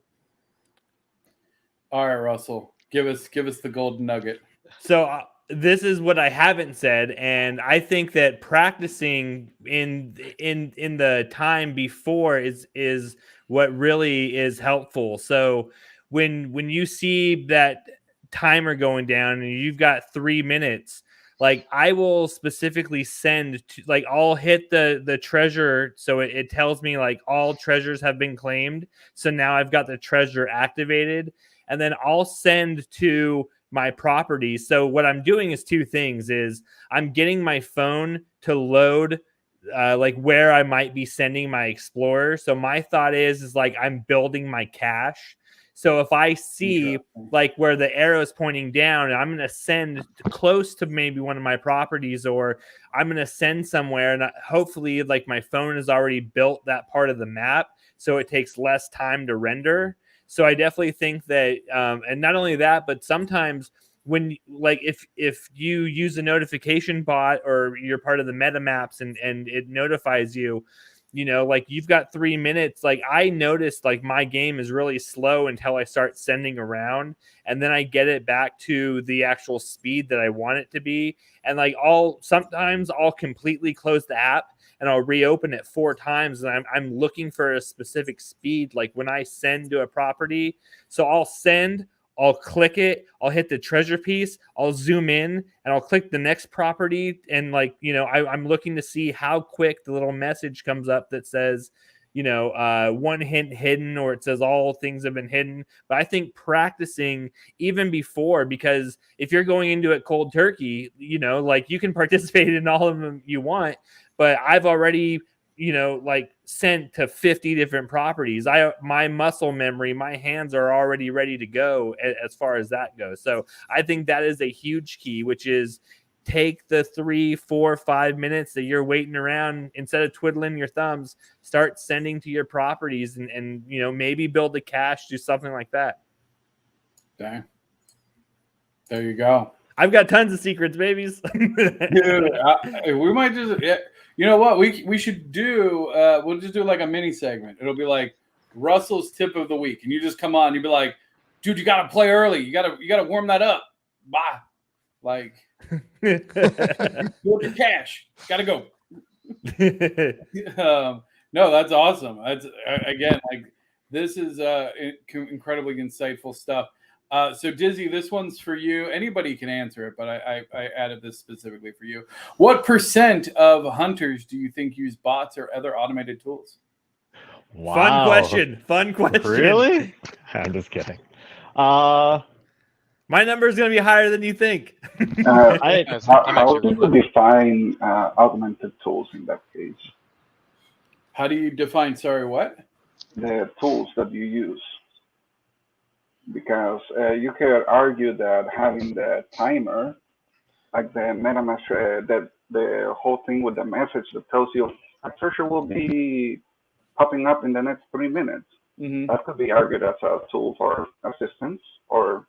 All right, Russell, give us the golden nugget. So this is what I haven't said, and I think that practicing in the time before is what really is helpful. So when you see that timer going down and you've got 3 minutes, like I will specifically send to, like I'll hit the treasure, so it tells me like all treasures have been claimed. So now I've got the treasure activated, and then I'll send to my property. So what I'm doing is two things: is I'm getting my phone to load like where I might be sending my explorer. So my thought is like I'm building my cache. So if I see like where the arrow is pointing down, and I'm going to send close to maybe one of my properties, or I'm going to send somewhere, and hopefully like my phone has already built that part of the map, so it takes less time to render. So I definitely think that, and not only that, but sometimes when like if you use a notification bot or you're part of the meta maps and it notifies you, you know, like you've got 3 minutes. Like I noticed like my game is really slow until I start sending around, and then I get it back to the actual speed that I want it to be. And like sometimes I'll completely close the app and I'll reopen it 4 times, and I'm looking for a specific speed. Like when I send to a property, so I'll send, I'll click it, I'll hit the treasure piece, I'll zoom in, and I'll click the next property. And like, you know, I'm looking to see how quick the little message comes up that says, you know, 1 hint hidden, or it says all things have been hidden. But I think practicing even before, because if you're going into it cold turkey, you know, like you can participate in all of them you want, but I've already, you know, like sent to 50 different properties. My muscle memory, my hands are already ready to go as far as that goes. So I think that is a huge key, which is take the 3, 4, 5 minutes that you're waiting around, instead of twiddling your thumbs, start sending to your properties and you know, maybe build a cache, do something like that. Dang. There you go. I've got tons of secrets, babies. Dude, we might just, you know what? We should do, we'll just do like a mini segment. It'll be like Russell's tip of the week. And you just come on, you'd be like, dude, you got to play early. You got to warm that up. Bye. Like, build your cash. Got to go. No, that's awesome. That's again, like this is incredibly insightful stuff. So Dizzy, this one's for you. Anybody can answer it, but I added this specifically for you. What % of hunters do you think use bots or other automated tools? Wow. Fun question. Really? I'm just kidding. My number is going to be higher than you think. How do you define augmented tools in that case? How do you define, sorry, what? The tools that you use. Because you could argue that having the timer, like the MetaMask, that the whole thing with the message that tells you a treasure will be popping up in the next 3 minutes. Mm-hmm. That could be argued as a tool for assistance or.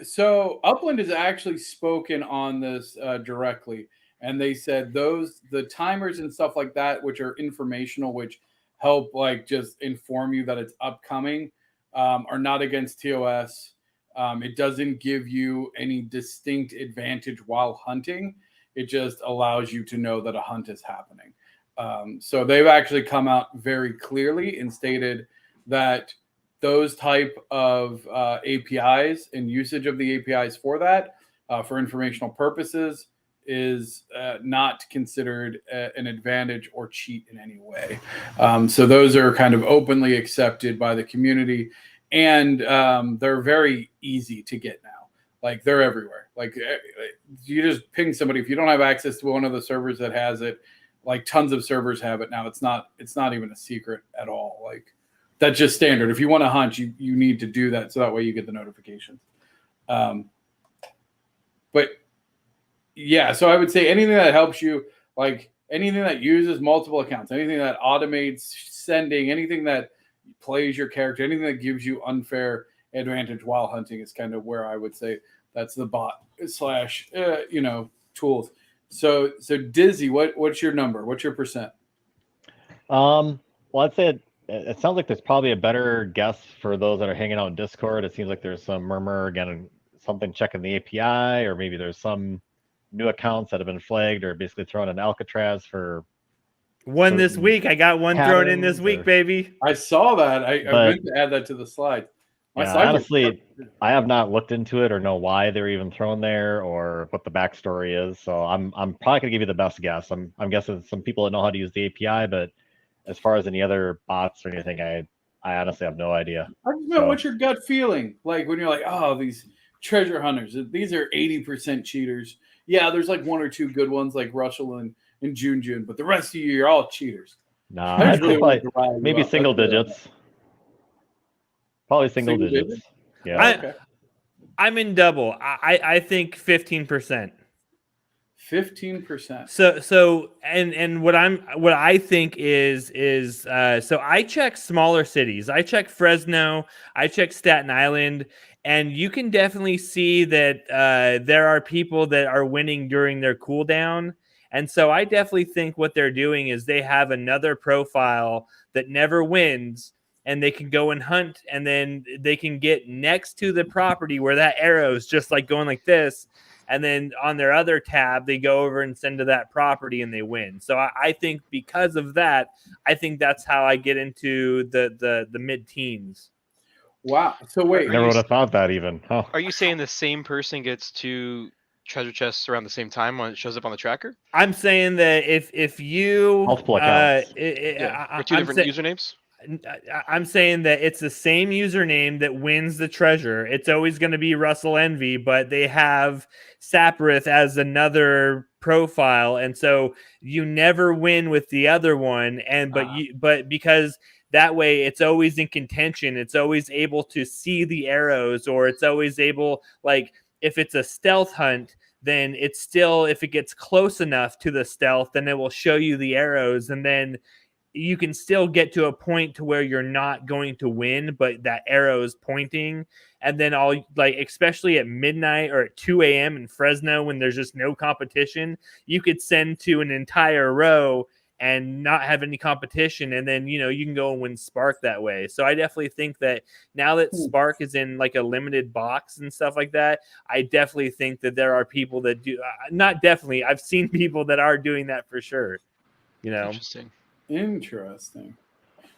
So Upland has actually spoken on this directly, and they said the timers and stuff like that, which are informational, which help like just inform you that it's upcoming, are not against TOS. It doesn't give you any distinct advantage while hunting. It just allows you to know that a hunt is happening. So they've actually come out very clearly and stated that those type of APIs and usage of the APIs for that, for informational purposes, is not considered an advantage or cheat in any way. So those are kind of openly accepted by the community, and they're very easy to get now. Like they're everywhere. Like you just ping somebody. If you don't have access to one of the servers that has it, like tons of servers have it now. It's not even a secret at all. Like that's just standard. If you want to hunt, you need to do that so that way you get the notifications. But yeah, so I would say anything that helps you, like anything that uses multiple accounts, anything that automates sending, anything that plays your character, anything that gives you unfair advantage while hunting is kind of where I would say that's the bot / tools. So Dizzy, what's your number? What's your percent? Well, I'd say it sounds like there's probably a better guess for those that are hanging out in Discord. It seems like there's some murmur again, something checking the API, or maybe there's some new accounts that have been flagged or basically thrown in Alcatraz for one this week. I got one thrown in this week, baby. I saw that. I meant to add that to the slide. Honestly, I have not looked into it or know why they're even thrown there or what the backstory is. So I'm probably gonna give you the best guess. I'm guessing some people that know how to use the API, but as far as any other bots or anything, I honestly have no idea. I just know what's your gut feeling like when you're like, oh, these treasure hunters, these are 80% cheaters. Yeah, there's like one or two good ones like Russell and June, but the rest of you, you're all cheaters. Nah, I'd say maybe single digits. Probably single digits. Yeah. Okay. I'm in double. I think 15%. 15%. So what I think is so I check smaller cities. I check Fresno. I check Staten Island, and you can definitely see that there are people that are winning during their cooldown. And so I definitely think what they're doing is they have another profile that never wins, and they can go and hunt, and then they can get next to the property where that arrow is just like going like this. And then on their other tab, they go over and send to that property and they win. So I think because of that, I think that's how I get into the mid-teens. Wow. So wait. Never would have thought that even. Oh. Are you saying the same person gets two treasure chests around the same time when it shows up on the tracker? I'm saying that if you... Multiple accounts. Or two different usernames? I'm saying that it's the same username that wins the treasure. It's always going to be Russell Envy, but they have Saphrith as another profile, and so you never win with the other one. And but because that way it's always in contention, it's always able to see the arrows, or it's always able, like if it's a stealth hunt, then it's still, if it gets close enough to the stealth, then it will show you the arrows, and then you can still get to a point to where you're not going to win, but that arrow is pointing. And then especially at midnight or at 2 a.m. in Fresno, when there's just no competition, you could send to an entire row and not have any competition. And then, you can go and win Spark that way. So I definitely think that now that Spark is in like a limited box and stuff like that, I definitely think that there are people that do, not definitely, I've seen people that are doing that for sure. Interesting.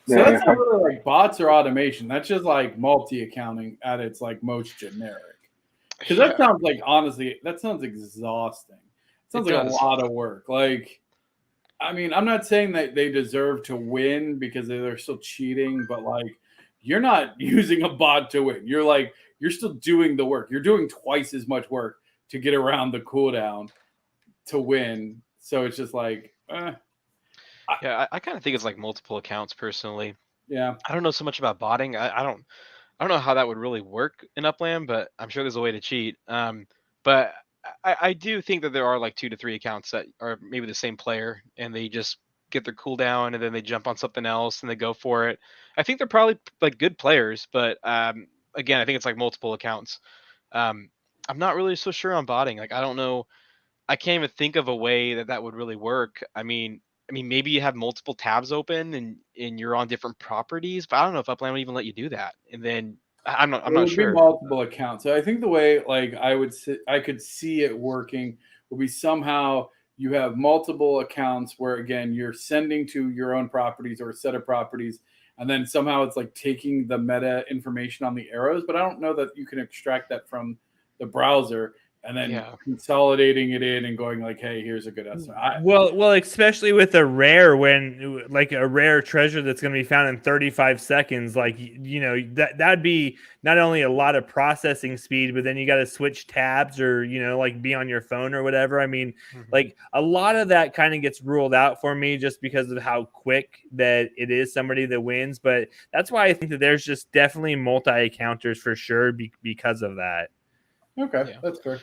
So that's not really like bots or automation. That's just like multi-accounting at its like most generic. Because that sounds like, honestly, that sounds exhausting. It sounds like a lot of work. Like, I mean, I'm not saying that they deserve to win because they're still cheating, but like, you're not using a bot to win. You're still doing the work. You're doing twice as much work to get around the cooldown to win. So it's just like, Yeah, I kind of think it's like multiple accounts personally. Yeah. I don't know so much about botting. I don't know how that would really work in Upland, but I'm sure there's a way to cheat. But I do think that there are like 2 to 3 accounts that are maybe the same player, and they just get their cooldown and then they jump on something else and they go for it. I think they're probably like good players, but again, I think it's like multiple accounts. I'm not really so sure on botting. Like, I don't know. I can't even think of a way that would really work. I mean, maybe you have multiple tabs open and you're on different properties, but I don't know if Upland would even let you do that. And then I'm not sure. Multiple accounts. So I think the way like I could see it working would be somehow you have multiple accounts where again you're sending to your own properties or a set of properties, and then somehow it's like taking the meta information on the arrows. But I don't know that you can extract that from the browser. and then Yeah. consolidating it in and going like, hey, here's a good estimate. Well, especially with a rare, when like a rare treasure that's going to be found in 35 seconds, like that'd be not only a lot of processing speed, but then you got to switch tabs or like be on your phone or whatever. I mean, like a lot of that kind of gets ruled out for me just because of how quick that it is somebody that wins. But that's why I think that there's just definitely multi-accounters for sure because of that. Okay, that's fair.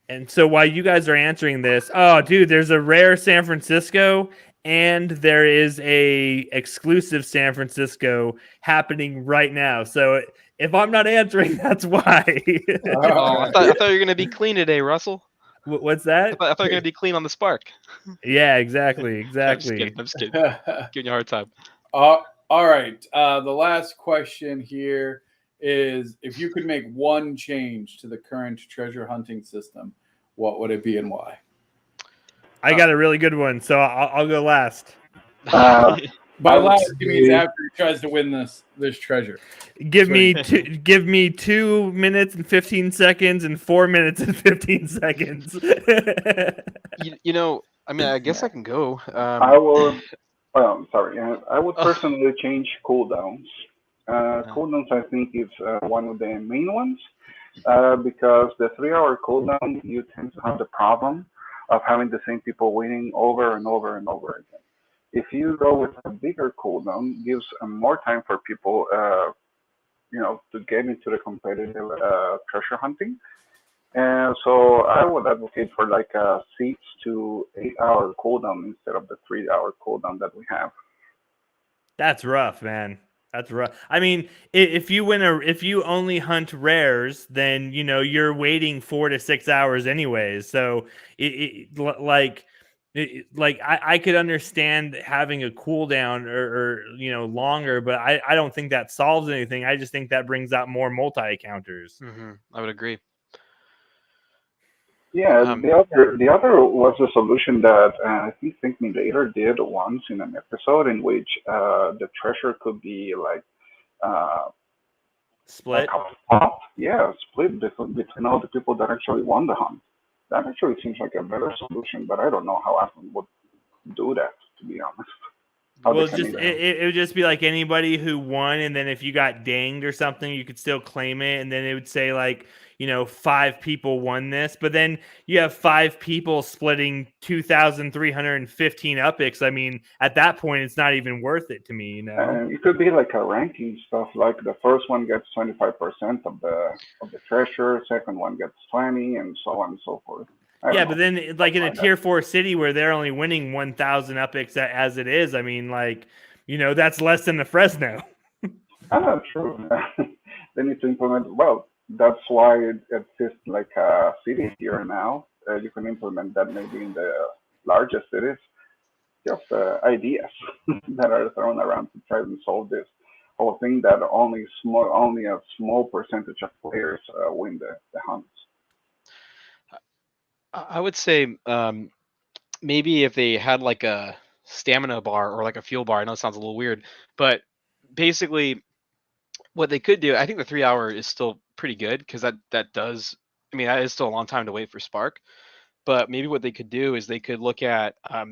And so while you guys are answering this, oh, dude, there's a rare San Francisco and there is a exclusive San Francisco happening right now. So if I'm not answering, that's why. I thought you were going to be clean today, Russell. What's that? I thought you were going to be clean on the Spark. Yeah, exactly. I'm just kidding. Giving you a hard time. All right. The last question here is, if you could make one change to the current treasure hunting system, what would it be and why? I got a really good one, so I'll go last. By last, he means after he tries to win this treasure. Give me 2 minutes and 15 seconds and 4 minutes and 15 seconds. I mean, I guess I can go. I will. Sorry. I would personally change cooldowns. Cooldowns, I think, is one of the main ones because the 3-hour cooldown, you tend to have the problem of having the same people winning over and over and over again. If you go with a bigger cooldown, gives more time for people, to get into the competitive treasure hunting. And so I would advocate for like a 6 to 8 hour cooldown instead of the 3-hour cooldown that we have. That's rough, man. That's rough. I mean, if you only hunt rares, then you're waiting 4 to 6 hours anyways. So I could understand having a cooldown or longer, but I don't think that solves anything. I just think that brings out more multi-counters. I would agree. Yeah, the other was a solution that I think ThankMeLater did once in an episode in which the treasure could be like split. Split between all the people that actually won the hunt. That actually seems like a better solution, but I don't know how Upland would do that, to be honest. Well, it would just be like anybody who won, and then if you got dinged or something, you could still claim it, and then it would say like 5 people won this, but then you have 5 people splitting 2,315 UPX. I mean, at that point, it's not even worth it to me. It could be like a ranking stuff, like the first one gets 25% of the treasure, second one gets 20, and so on and so forth. But then like in a tier 4 city where they're only winning 1,000 UPX as it is, I mean, like, that's less than the Fresno. True. They need to implement, that's why it exists like a city here now. You can implement that maybe in the largest cities. Just ideas that are thrown around to try to solve this whole thing that only a small percentage of players win the hunts. I would say maybe if they had like a stamina bar or like a fuel bar. I know it sounds a little weird, but basically what they could do, I think the 3-hour is still pretty good because that is still a long time to wait for Spark. But maybe what they could do is they could look at I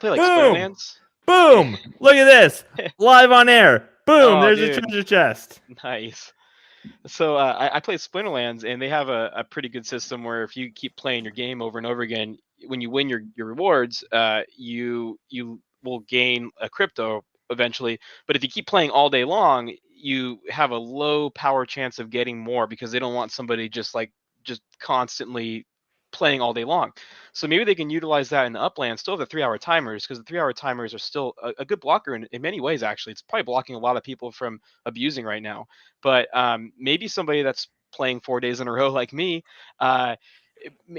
play like Splinterlands. Boom! Look at this. Live on air. Boom, there's a treasure chest. Nice. So I play Splinterlands, and they have a pretty good system where if you keep playing your game over and over again, when you win your rewards, you will gain a crypto eventually. But if you keep playing all day long, you have a low power chance of getting more because they don't want somebody just constantly playing all day long. So maybe they can utilize that in Upland, still have the 3-hour timers, because the 3-hour timers are still a good blocker in many ways. Actually, it's probably blocking a lot of people from abusing right now. But maybe somebody that's playing 4 days in a row like me,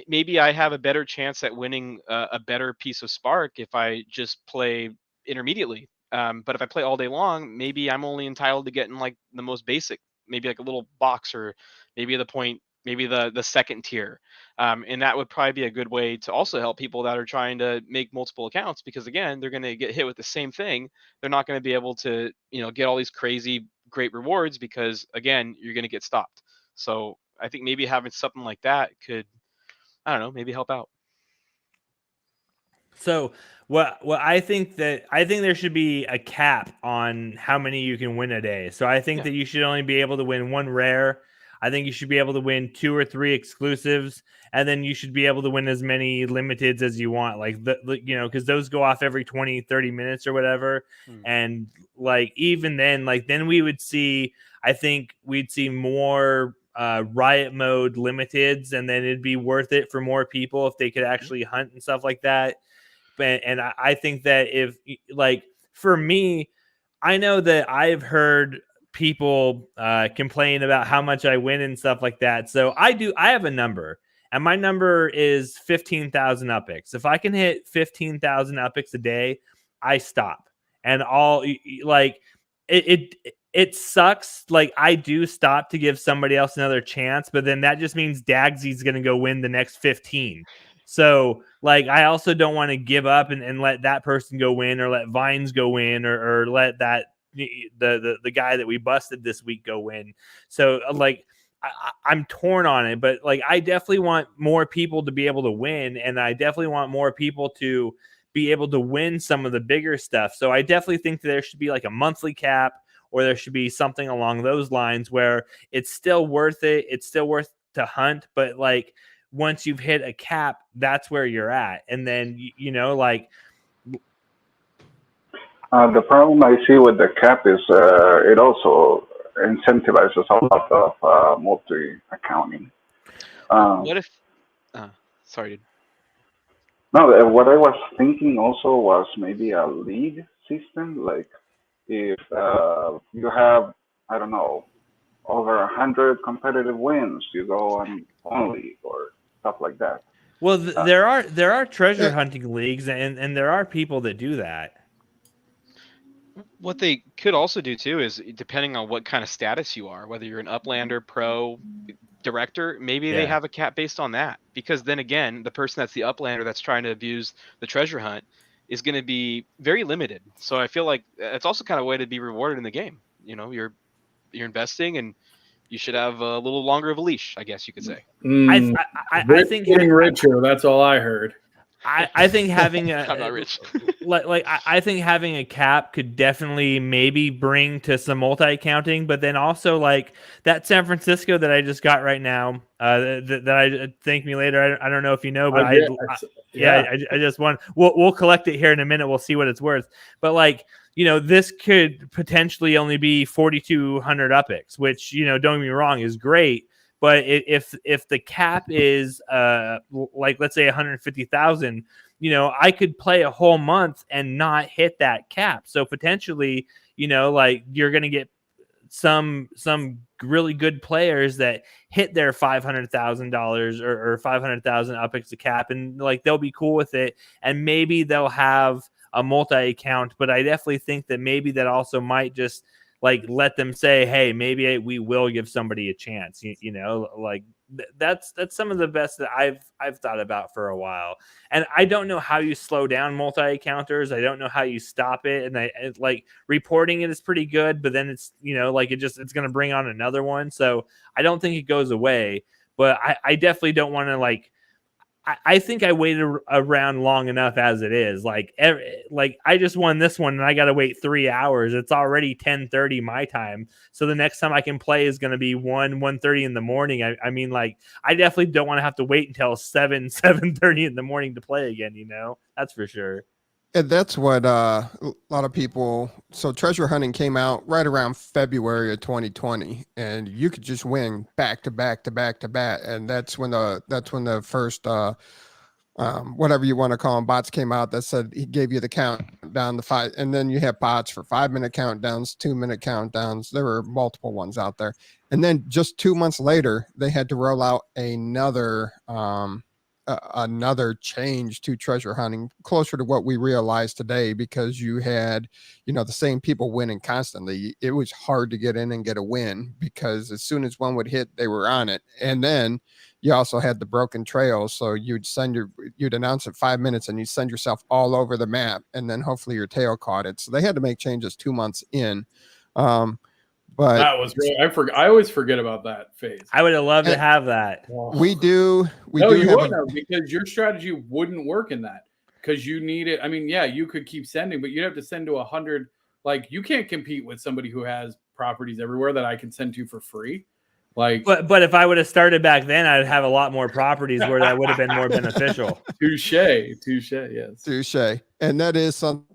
maybe I have a better chance at winning a better piece of Spark if I just play intermediately. But if I play all day long, maybe I'm only entitled to getting like the most basic, maybe like a little box, or maybe the second tier. And that would probably be a good way to also help people that are trying to make multiple accounts, because again, they're going to get hit with the same thing. They're not going to be able to, get all these crazy great rewards because again, you're going to get stopped. So I think maybe having something like that could, I don't know, maybe help out. So what I think there should be a cap on how many you can win a day. So I think Yeah. that you should only be able to win one rare. I think you should be able to win 2 or 3 exclusives, and then you should be able to win as many limiteds as you want. Like because those go off every 20, 30 minutes or whatever. And like even then, like then we would see, I think we'd see more riot mode limiteds, and then it'd be worth it for more people if they could actually hunt and stuff like that. And I think that if, like, for me, I know that I've heard people complain about how much I win and stuff like that. So I have a number, and my number is 15,000 UPX. If I can hit 15,000 UPX a day, I stop. And it sucks. Like, I do stop to give somebody else another chance, but then that just means Dagsy's going to go win the next 15. So, like, I also don't want to give up and let that person go win, or let Vines go win, or let that the guy that we busted this week go win. So, like, I'm torn on it, but like, I definitely want more people to be able to win, and I definitely want more people to be able to win some of the bigger stuff. So I definitely think that there should be like a monthly cap, or there should be something along those lines where it's still worth it. It's still worth to hunt, but like, once you've hit a cap, that's where you're at. And then, like, the problem I see with the cap is it also incentivizes a lot of multi-accounting. What if, sorry, dude. No, what I was thinking also was maybe a league system. Like, if you have, I don't know, over 100 competitive wins, you go on league or stuff like that. Well, there are treasure hunting leagues, and there are people that do that. What they could also do too is, depending on what kind of status you are, whether you're an Uplander, pro, director, maybe they have a cap based on that. Because then again, the person that's the Uplander that's trying to abuse the treasure hunt is going to be very limited. So I feel like it's also kind of a way to be rewarded in the game. You're investing, and you should have a little longer of a leash, I guess you could say. I think getting richer. That's all I heard. I think having a I'm not rich. I think having a cap could definitely maybe bring to some multi-counting, but then also like that San Francisco that I just got right now, that I ThankMeLater. I don't know if you know, but I just won. We'll collect it here in a minute. We'll see what it's worth. But like, this could potentially only be 4,200 UPX, which, don't get me wrong, is great. But if the cap is like, let's say 150,000, I could play a whole month and not hit that cap. So potentially, like, you're going to get some really good players that hit their $500,000 or 500,000 UPX a cap, and like, they'll be cool with it, and maybe they'll have a multi-account. But I definitely think that maybe that also might just like let them say, hey, maybe we will give somebody a chance. Like, that's some of the best that I've thought about for a while. And I don't know how you slow down multi-accounters. I don't know how you stop it. And like, reporting it is pretty good, but then it's, like, it's going to bring on another one. So I don't think it goes away, but I definitely don't want to, like, I think I waited around long enough as it is. Like, I just won this one, and I got to wait 3 hours. It's already 10:30 my time, so the next time I can play is going to be 1:30 in the morning. I mean, like, I definitely don't want to have to wait until 7:30 in the morning to play again. That's for sure. And that's what a lot of people. So treasure hunting came out right around February of 2020, and you could just win back to back to back to back. And that's when the first whatever you want to call them, bots came out that said he gave you the countdown to 5, and then you have bots for 5-minute countdowns, 2-minute countdowns. There were multiple ones out there, and then just 2 months later, they had to roll out another change to treasure hunting closer to what we realize today, because you had, the same people winning constantly. It was hard to get in and get a win, because as soon as one would hit, they were on it. And then you also had the broken trails. So you'd announce it 5 minutes and you send yourself all over the map, and then hopefully your tail caught it. So they had to make changes 2 months in. But That was really, I always forget about that phase. I would have loved to have that. we do no, do you have wouldn't have, because your strategy wouldn't work in that, because you need it. I mean, yeah, you could keep sending, but you'd have to send to 100. Like, you can't compete with somebody who has properties everywhere that I can send to for free. Like, But if I would have started back then, I'd have a lot more properties where that would have been more beneficial. touche, yes. touche. And that is something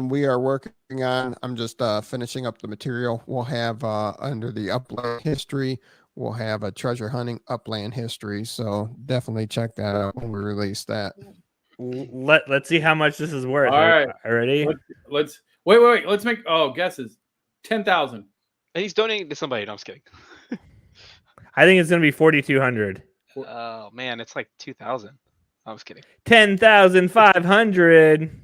we are working on. I'm just finishing up the material. We'll have under the Upland history, we'll have a treasure hunting Upland history. So definitely check that out when we release that. Let's see how much this is worth. All right. Ready? Let's wait. Let's make guesses. 10,000. And he's donating to somebody. No, I'm just kidding. I think it's gonna be 4,200. Oh man, it's like 2,000. I was kidding. 10,500.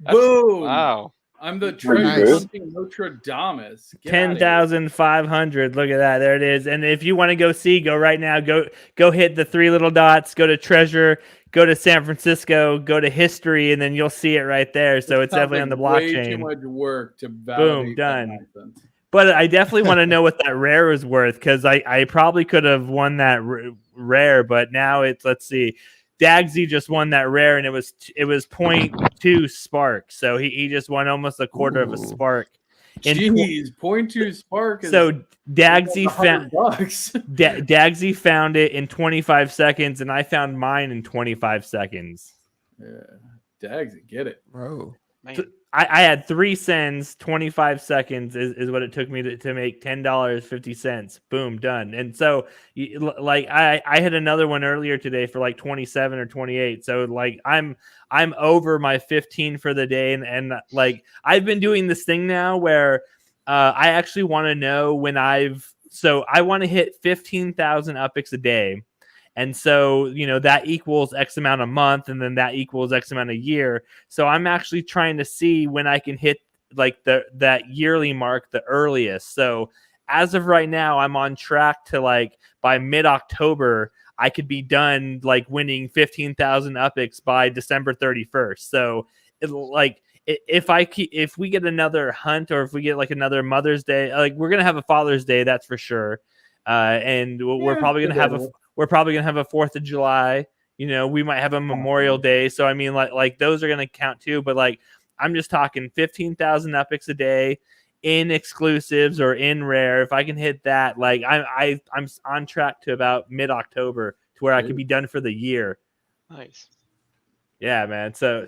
Boom! Wow. I'm the Pretty treasure good. hunting Nostradamus. Get outta here. 10,500. Look at that. There it is. And if you want to go right now. Go hit the three little dots. Go to treasure. Go to San Francisco. Go to history, and then you'll see it right there. So it's Sounds definitely on the like way blockchain. too much work to validate that done. nonsense. But I definitely want to know what that rare is worth, because I probably could have won that rare, but now it's, let's see, Dagsy just won that rare, and it was 0.2 spark, so he just won almost a quarter of a spark. Jeez, 0.2 spark. So Dagsy $100. Dagsy found it in 25 seconds, and I found mine in 25 seconds. Yeah, Dagsy, get it. Oh, Man. So I had 3 cents, 25 seconds is what it took me to make $10.50. Boom, done. And so, like, I had another one earlier today for like 27 or 28. So like I'm over my 15 for the day, and like I've been doing this thing now where I actually want to know when I want to hit 15,000 UPX a day. And so, that equals X amount a month, and then that equals X amount a year. So I'm actually trying to see when I can hit like that yearly mark the earliest. So as of right now, I'm on track to, like, by mid-October, I could be done like winning 15,000 UPX by December 31st. So if we get another hunt, or if we get like another Mother's Day, like we're going to have a Father's Day, that's for sure. And we're probably going to have we're probably going to have a 4th of July. We might have a Memorial Day. So, I mean, like those are going to count too. But like, I'm just talking 15,000 UPX a day in exclusives or in rare. If I can hit that, like I'm on track to about mid-October to where I could be done for the year. Nice. Yeah, man. So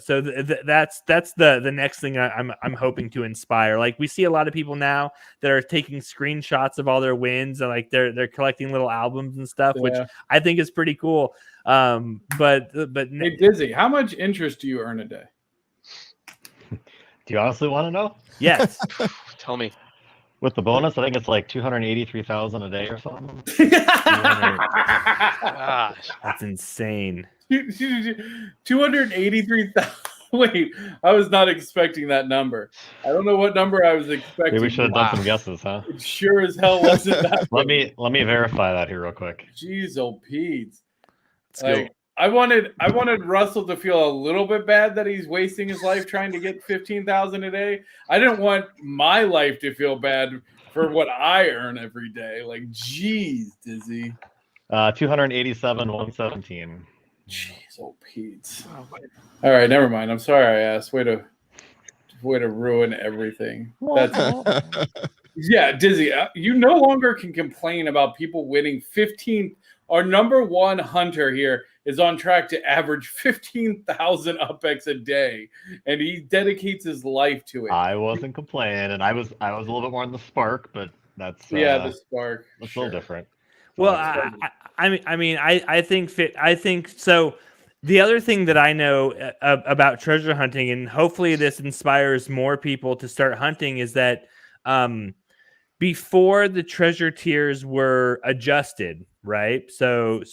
that's the next thing I'm hoping to inspire. Like, we see a lot of people now that are taking screenshots of all their wins, and like they're collecting little albums and stuff, which I think is pretty cool. But Hey, Dizzy, how much interest do you earn a day? Do you honestly want to know? Yes. Tell me. With the bonus, I think it's like 283,000 a day or something. Gosh. That's insane. 283,000. Wait, I was not expecting that number. I don't know what number I was expecting. Maybe we should have done some guesses, huh? It sure as hell wasn't that. Let me verify that here real quick. Jeez, old Pete. Let's go. I wanted Russell to feel a little bit bad that he's wasting his life trying to get 15,000 a day. I didn't want my life to feel bad for what I earn every day. Like, geez, Dizzy. 287,117. Jeez, old Pete. All right, never mind. I'm sorry I asked. Way to ruin everything. Yeah, Dizzy. You no longer can complain about people winning 15. Our number one hunter here is on track to average 15,000 UPX a day, and he dedicates his life to it. I wasn't complaining, and I was a little bit more on the spark, but that's the spark. That's a little different. Well, I think so. The other thing that I know about treasure hunting, and hopefully this inspires more people to start hunting, is that before the treasure tiers were adjusted, right? So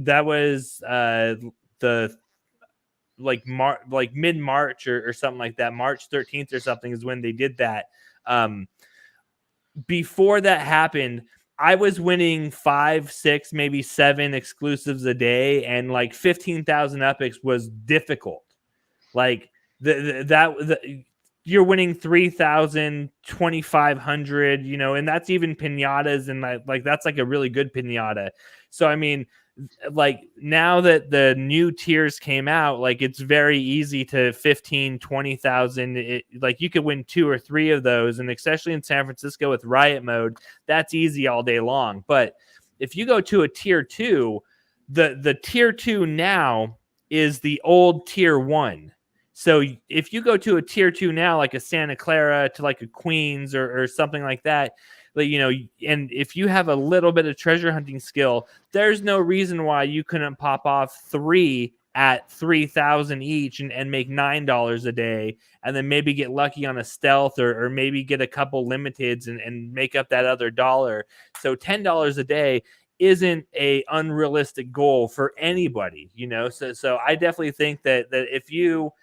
that was the mid-March or something like that. March 13th or something is when they did that. Before that happened, I was winning 5, 6, maybe 7 exclusives a day, and like 15,000 UPX was difficult. Like you you're winning 3,000, 2,500, and that's even pinatas, and like that's like a really good pinata. So I mean, like now that the new tiers came out, like it's very easy to 15, 20,000. Like you could win 2 or 3 of those, and especially in San Francisco with riot mode, that's easy all day long. But if you go to a tier 2, the tier 2 now is the old tier 1. So if you go to a tier 2 now, like a Santa Clara to like a Queens or something like that, and if you have a little bit of treasure hunting skill, there's no reason why you couldn't pop off 3 at 3,000 each and make $9 a day, and then maybe get lucky on a stealth or maybe get a couple limiteds and make up that other $1. So $10 a day isn't a unrealistic goal for anybody, So I definitely think that if you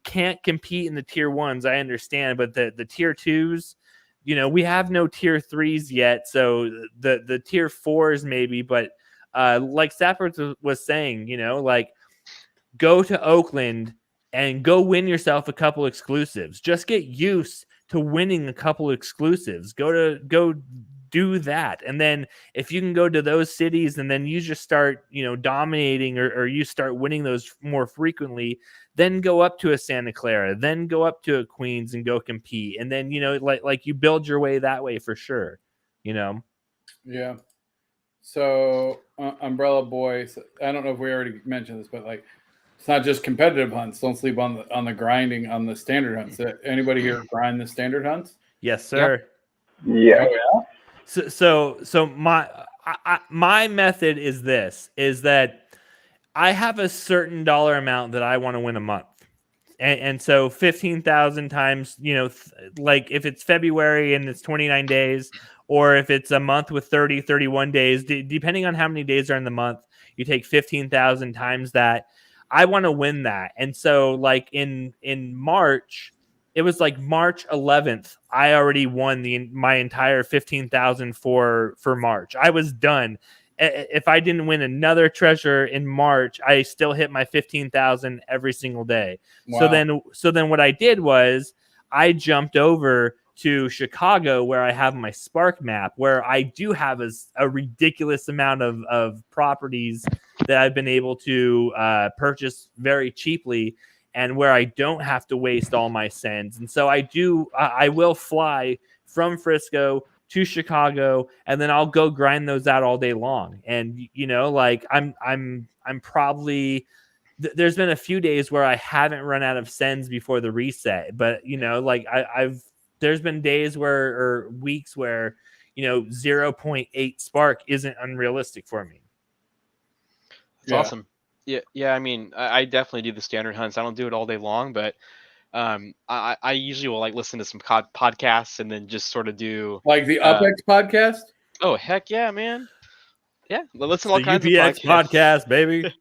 can't compete in the tier 1s, I understand, but the tier 2s, we have no tier 3s yet. So the tier 4s maybe, but like Sapphire was saying, like go to Oakland and go win yourself a couple exclusives. Just get used to winning a couple exclusives. Go do that. And then if you can go to those cities and then you just start, dominating or you start winning those more frequently, then go up to a Santa Clara, then go up to a Queens and go compete. And then, like you build your way that way for sure, Yeah. So Umbrella Boys, I don't know if we already mentioned this, but like, it's not just competitive hunts. Don't sleep on the grinding on the standard hunts. Anybody here grind the standard hunts? Yes, sir. Yeah. Oh, yeah. So my method is that I have a certain dollar amount that I want to win a month. And so 15,000 times, like if it's February and it's 29 days, or if it's a month with 30, 31 days, depending on how many days are in the month, you take 15,000 times that. I want to win that. And so like in March, it was like March 11th, I already won my entire 15,000 for March. I was done. If I didn't win another treasure in March, I still hit my 15,000 every single day. Wow. So then what I did was I jumped over to Chicago, where I have my Spark map, where I do have a ridiculous amount of properties that I've been able to purchase very cheaply, and where I don't have to waste all my sends. And so I will fly from Frisco to Chicago, and then I'll go grind those out all day long. And like I'm probably there's been a few days where I haven't run out of sends before the reset, but like there's been days or weeks where 0.8 spark isn't unrealistic for me. That's awesome. Yeah. I mean, I definitely do the standard hunts. I don't do it all day long, but I usually will like listen to some podcasts and then just sort of do like the UPX podcast. Oh heck yeah, man! Yeah, listen to all the kinds UPX of podcasts, baby.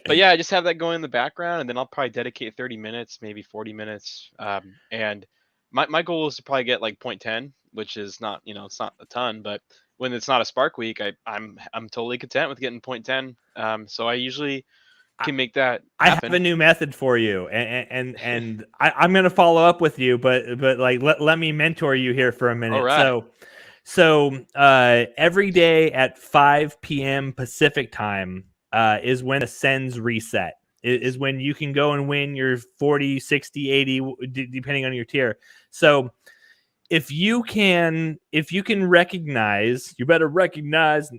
But yeah, I just have that going in the background, and then I'll probably dedicate 30 minutes, maybe 40 minutes. And my goal is to probably get like 0.10, which is not it's not a ton, but when it's not a Spark week, I'm totally content with getting 0.10. So I usually can make that happen. I have a new method for you, and I'm gonna follow up with you, but like let me mentor you here for a minute. All right. So every day at 5 p.m. Pacific time is when the sends reset. Is when you can go and win your 40, 60, 80, depending on your tier. So if you can recognize, you better recognize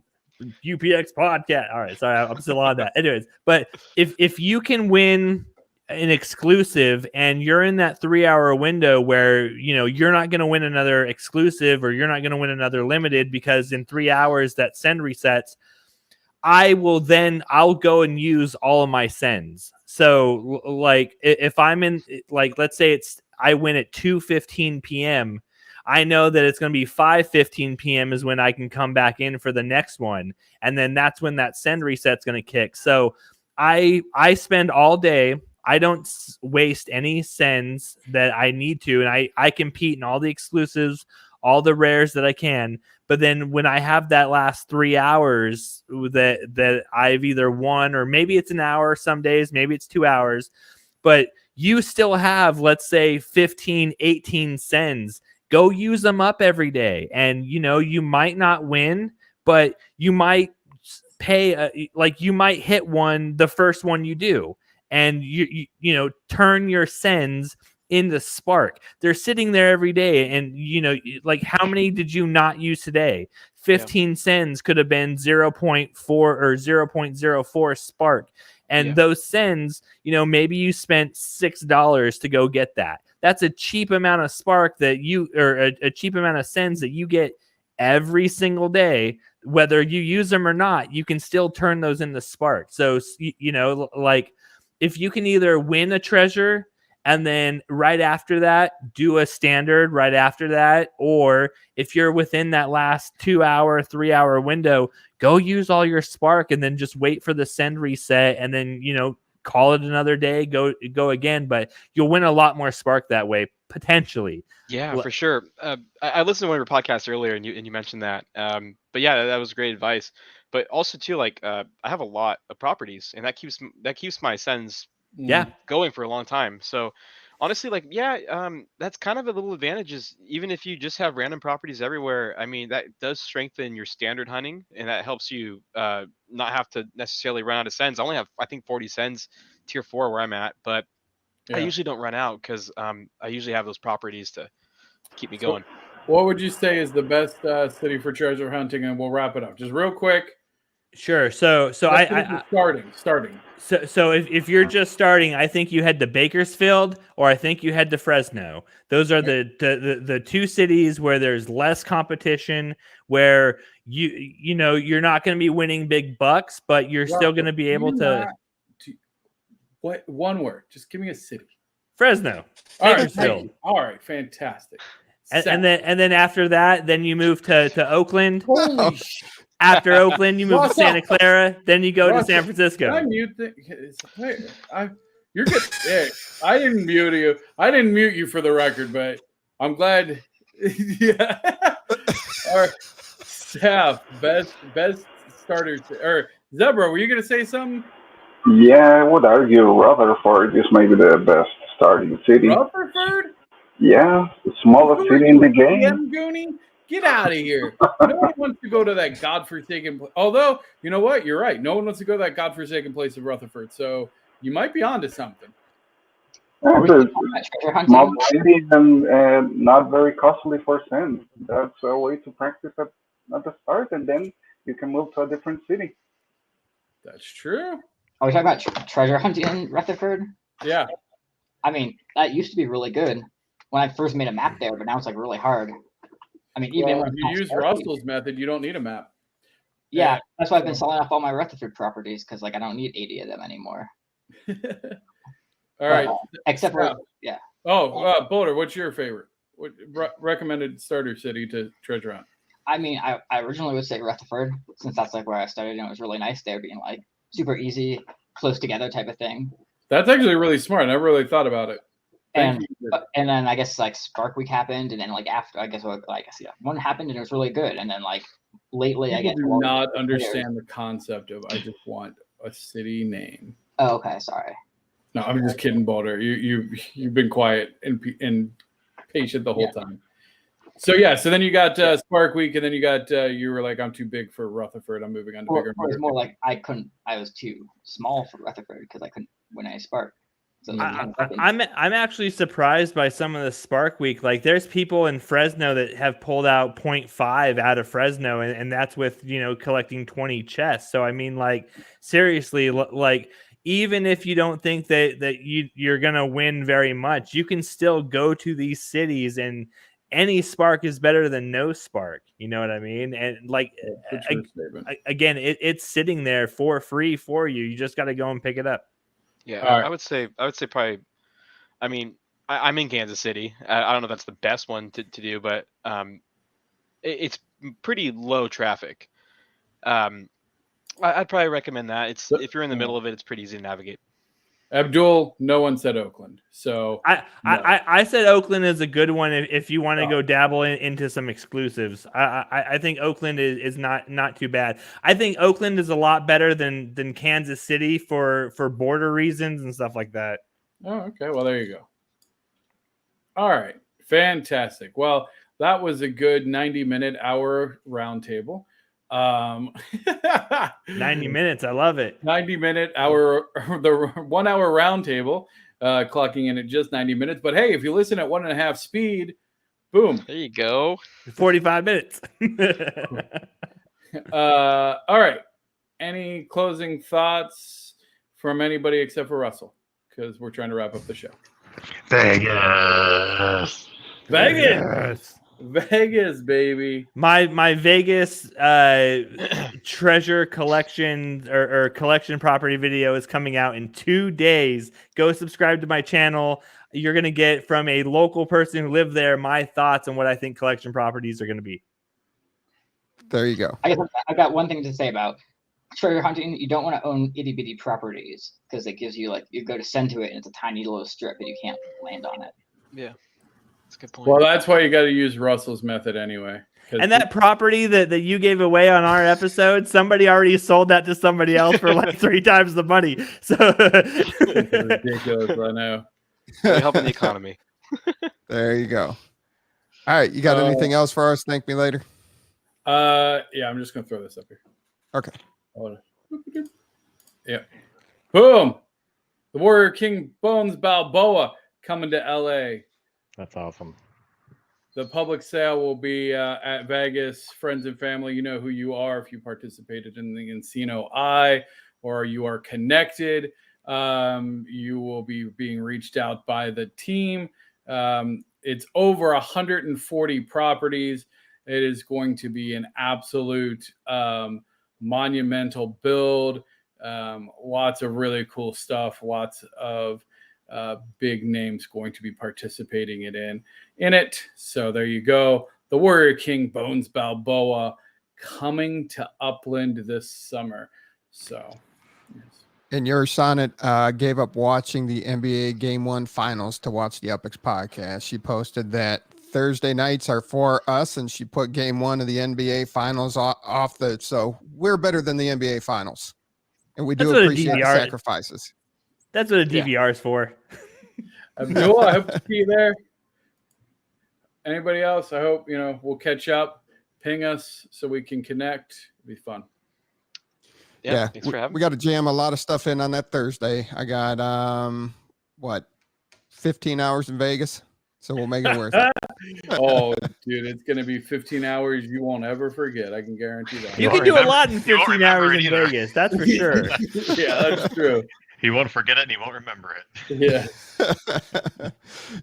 UPX Podcast. All right, sorry, I'm still on that. Anyways, but if you can win an exclusive and you're in that 3-hour window where you're not going to win another exclusive or you're not going to win another limited because in 3 hours that send resets, I'll go and use all of my sends. So like if I'm in, like, let's say I win at 2:15 p.m. I know that it's going to be 5:15 p.m. is when I can come back in for the next one. And then that's when that send reset's going to kick. So I spend all day. I don't waste any sends that I need to. And I compete in all the exclusives, all the rares that I can. But then when I have that last 3 hours that I've either won, or maybe it's an hour some days, maybe it's 2 hours, but you still have, let's say, 15, 18 cents. Go use them up every day. And, you might not win, but you might pay, you might hit the first one you do. And, turn your sends into Spark. They're sitting there every day. And, how many did you not use today? 15 cents could have been 0.4 or 0.04 Spark. And those sends, maybe you spent $6 to go get that. That's a cheap amount of Spark or a cheap amount of sends that you get every single day. Whether you use them or not, you can still turn those into Spark. So, if you can either win a treasure and then right after that, do a standard right after that. Or if you're within that last 2 hour, 3 hour window, go use all your Spark and then just wait for the send reset and then, call it another day, go again. But you'll win a lot more Spark that way, potentially. Yeah, for sure. I listened to one of your podcasts earlier and you mentioned that. But yeah, that was great advice. But also too, I have a lot of properties and that keeps my sends going for a long time. So honestly, that's kind of a little advantage is even if you just have random properties everywhere, I mean, that does strengthen your standard hunting and that helps you not have to necessarily run out of sends. I only have, I think, 40 sends tier 4 where I'm at, but I usually don't run out because I usually have those properties to keep me going. What would you say is the best city for treasure hunting? And we'll wrap it up just real quick. Sure. So starting. So if you're just starting, I think you head to Bakersfield or I think you head to Fresno. Those are the two cities where there's less competition, where you're not going to be winning big bucks, but you're still going to be able to. What one word? Just give me a city. Fresno. Bakersfield. All right, fantastic. And then after that, then you move to Oakland. Holy shit. After Oakland, you move to Santa Clara. Then you go to San Francisco. You're good. Hey, I didn't mute you. I didn't mute you for the record, but I'm glad. Yeah. All right. Staff, best starter. Or Zebra, were you going to say something? Yeah, I would argue Rutherford is maybe the best starting city. Rutherford? Yeah, the smallest city in the game. Goonie? Get out of here. No one wants to go to that godforsaken place. Although, you know what? You're right. No one wants to go to that godforsaken place of Rutherford. So you might be onto something. It's a small city and not very costly for send. That's a way to practice at the start, and then you can move to a different city. That's true. Are we talking about treasure hunting in Rutherford? Yeah. I mean, that used to be really good when I first made a map there, but now it's really hard. I mean, even if you use Russell's method, you don't need a map. Yeah, that's why I've been selling off all my Rutherford properties because I don't need 80 of them anymore. All right, except for Boulder, what's your favorite? What recommended starter city to treasure hunt? I mean, I originally would say Rutherford since that's where I started and it was really nice there, being super easy, close together type of thing. That's actually really smart. I never really thought about it. And then I guess Spark Week happened, and then after one happened and it was really good, and then lately People do not understand the concept of I just want a city name. Oh, okay, sorry. No, I'm just kidding, Boulder. You've been quiet and patient the whole time. So then you got Spark Week, and then you got you were like, I'm too big for Rutherford. I'm moving on to bigger. It was more like I was too small for Rutherford because I couldn't win any Spark. So I'm actually surprised by some of the Spark Week. There's people in Fresno that have pulled out 0.5 out of Fresno, and that's with collecting 20 chests. So I mean, seriously, even if you don't think that you're gonna win very much, you can still go to these cities, and any Spark is better than no Spark. You know what I mean? And again, it's sitting there for free for you. You just got to go and pick it up. Yeah, I would say probably. I mean, I'm in Kansas City. I don't know if that's the best one to do, but it's pretty low traffic. I'd probably recommend that. If you're in the middle of it, it's pretty easy to navigate. Abdul, no one said Oakland, so I said Oakland is a good one if you want to go dabble into some exclusives. I think Oakland is not too bad. I think Oakland is a lot better than Kansas City for border reasons and stuff like that. Oh, okay. Well, there you go. All right. Fantastic. Well, that was a good 90-minute hour roundtable. 90 minutes. I love it. 90-minute hour, the 1 hour roundtable, clocking in at just 90 minutes. But hey, if you listen at 1.5 speed, boom. There you go. 45 minutes. All right. Any closing thoughts from anybody except for Russell? Because we're trying to wrap up the show. Vegas. Vegas, baby. My Vegas treasure collection or collection property video is coming out in 2 days. Go subscribe to my channel. You're going to get from a local person who lived there my thoughts on what I think collection properties are going to be. There you go. I got one thing to say about treasure hunting. You don't want to own itty bitty properties because it gives you you go to send to it and it's a tiny little strip and you can't land on it. Yeah. That's a good point. Well, that's why you got to use Russell's method anyway. And that property that you gave away on our episode, somebody already sold that to somebody else for 3 times the money. So it's ridiculous, I know. Really helping the economy. There you go. All right. You got anything else for us? Thank me later. Yeah, I'm just going to throw this up here. Okay. Hold on. Yeah. Boom. The Warrior King Bones Balboa coming to LA. That's awesome. The public sale will be at Vegas. Friends and family, you know who you are if you participated in the Encino Eye or you are connected. You will be being reached out by the team. It's over 140 properties. It is going to be an absolute monumental build. Lots of really cool stuff. Lots of big names going to be participating in it. So there you go. The Warrior King Bones Balboa coming to Upland this summer. So, yes. And your sonnet gave up watching the NBA Game 1 finals to watch the UPX podcast. She posted that Thursday nights are for us, and she put Game 1 of the NBA finals off the. So we're better than the NBA finals, and we do appreciate the sacrifices. That's what a DVR is for. Abdul, I hope to see you there. Anybody else? I hope we'll catch up. Ping us so we can connect. It'll be fun. Yeah, thanks for having we got to jam a lot of stuff in on that Thursday. I got 15 hours in Vegas, so we'll make it worth it. Oh, dude, it's gonna be 15 hours you won't ever forget. I can guarantee that. You can do a lot in 15 hours in Vegas. That's for sure. Yeah, that's true. He won't forget it and he won't remember it. Yeah.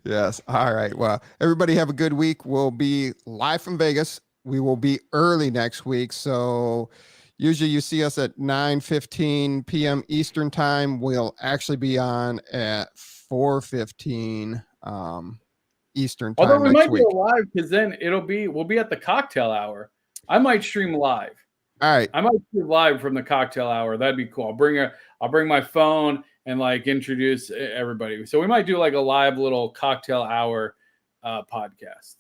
Yes. All right. Well, everybody have a good week. We'll be live from Vegas. We will be early next week. So usually you see us at 9:15 p.m. Eastern time. We'll actually be on at 4:15 Eastern time. Although we next might week. go live because then we'll be at the cocktail hour. I might stream live. All right. I might stream live from the cocktail hour. That'd be cool. I'll bring my phone and introduce everybody. So we might do a live little cocktail hour podcast.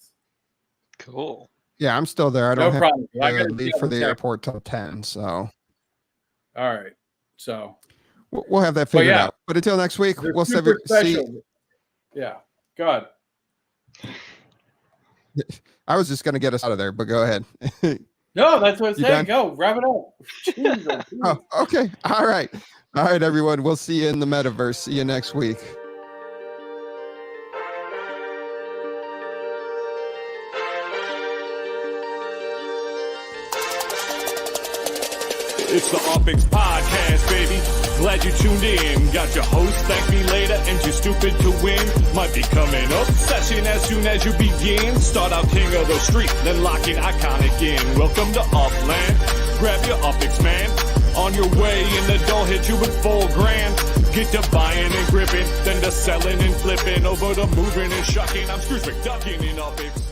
Cool. Yeah, I'm still there. I don't No have problem. I to gotta leave for the airport till 10. So all right. So we'll have that figured out. But until next week, they're we'll super see. special. Yeah. God. I was just going to get us out of there, but go ahead. No, that's what I'm You saying. done? Go wrap it up. Jesus. Oh, okay. All right. All right, everyone. We'll see you in the metaverse. See you next week. It's the UPX Podcast, baby. Glad you tuned in. Got your host, thank me later, and you're stupid to win. Might be coming up session as soon as you begin. Start out king of the street, then lock in iconic in. Welcome to Upland. Grab your UPX, man. On your way, and the dough hit you with full grand. Get to buying and gripping, then to selling and flipping. Over to moving and shucking. I'm Scrooge McDucking in UPX.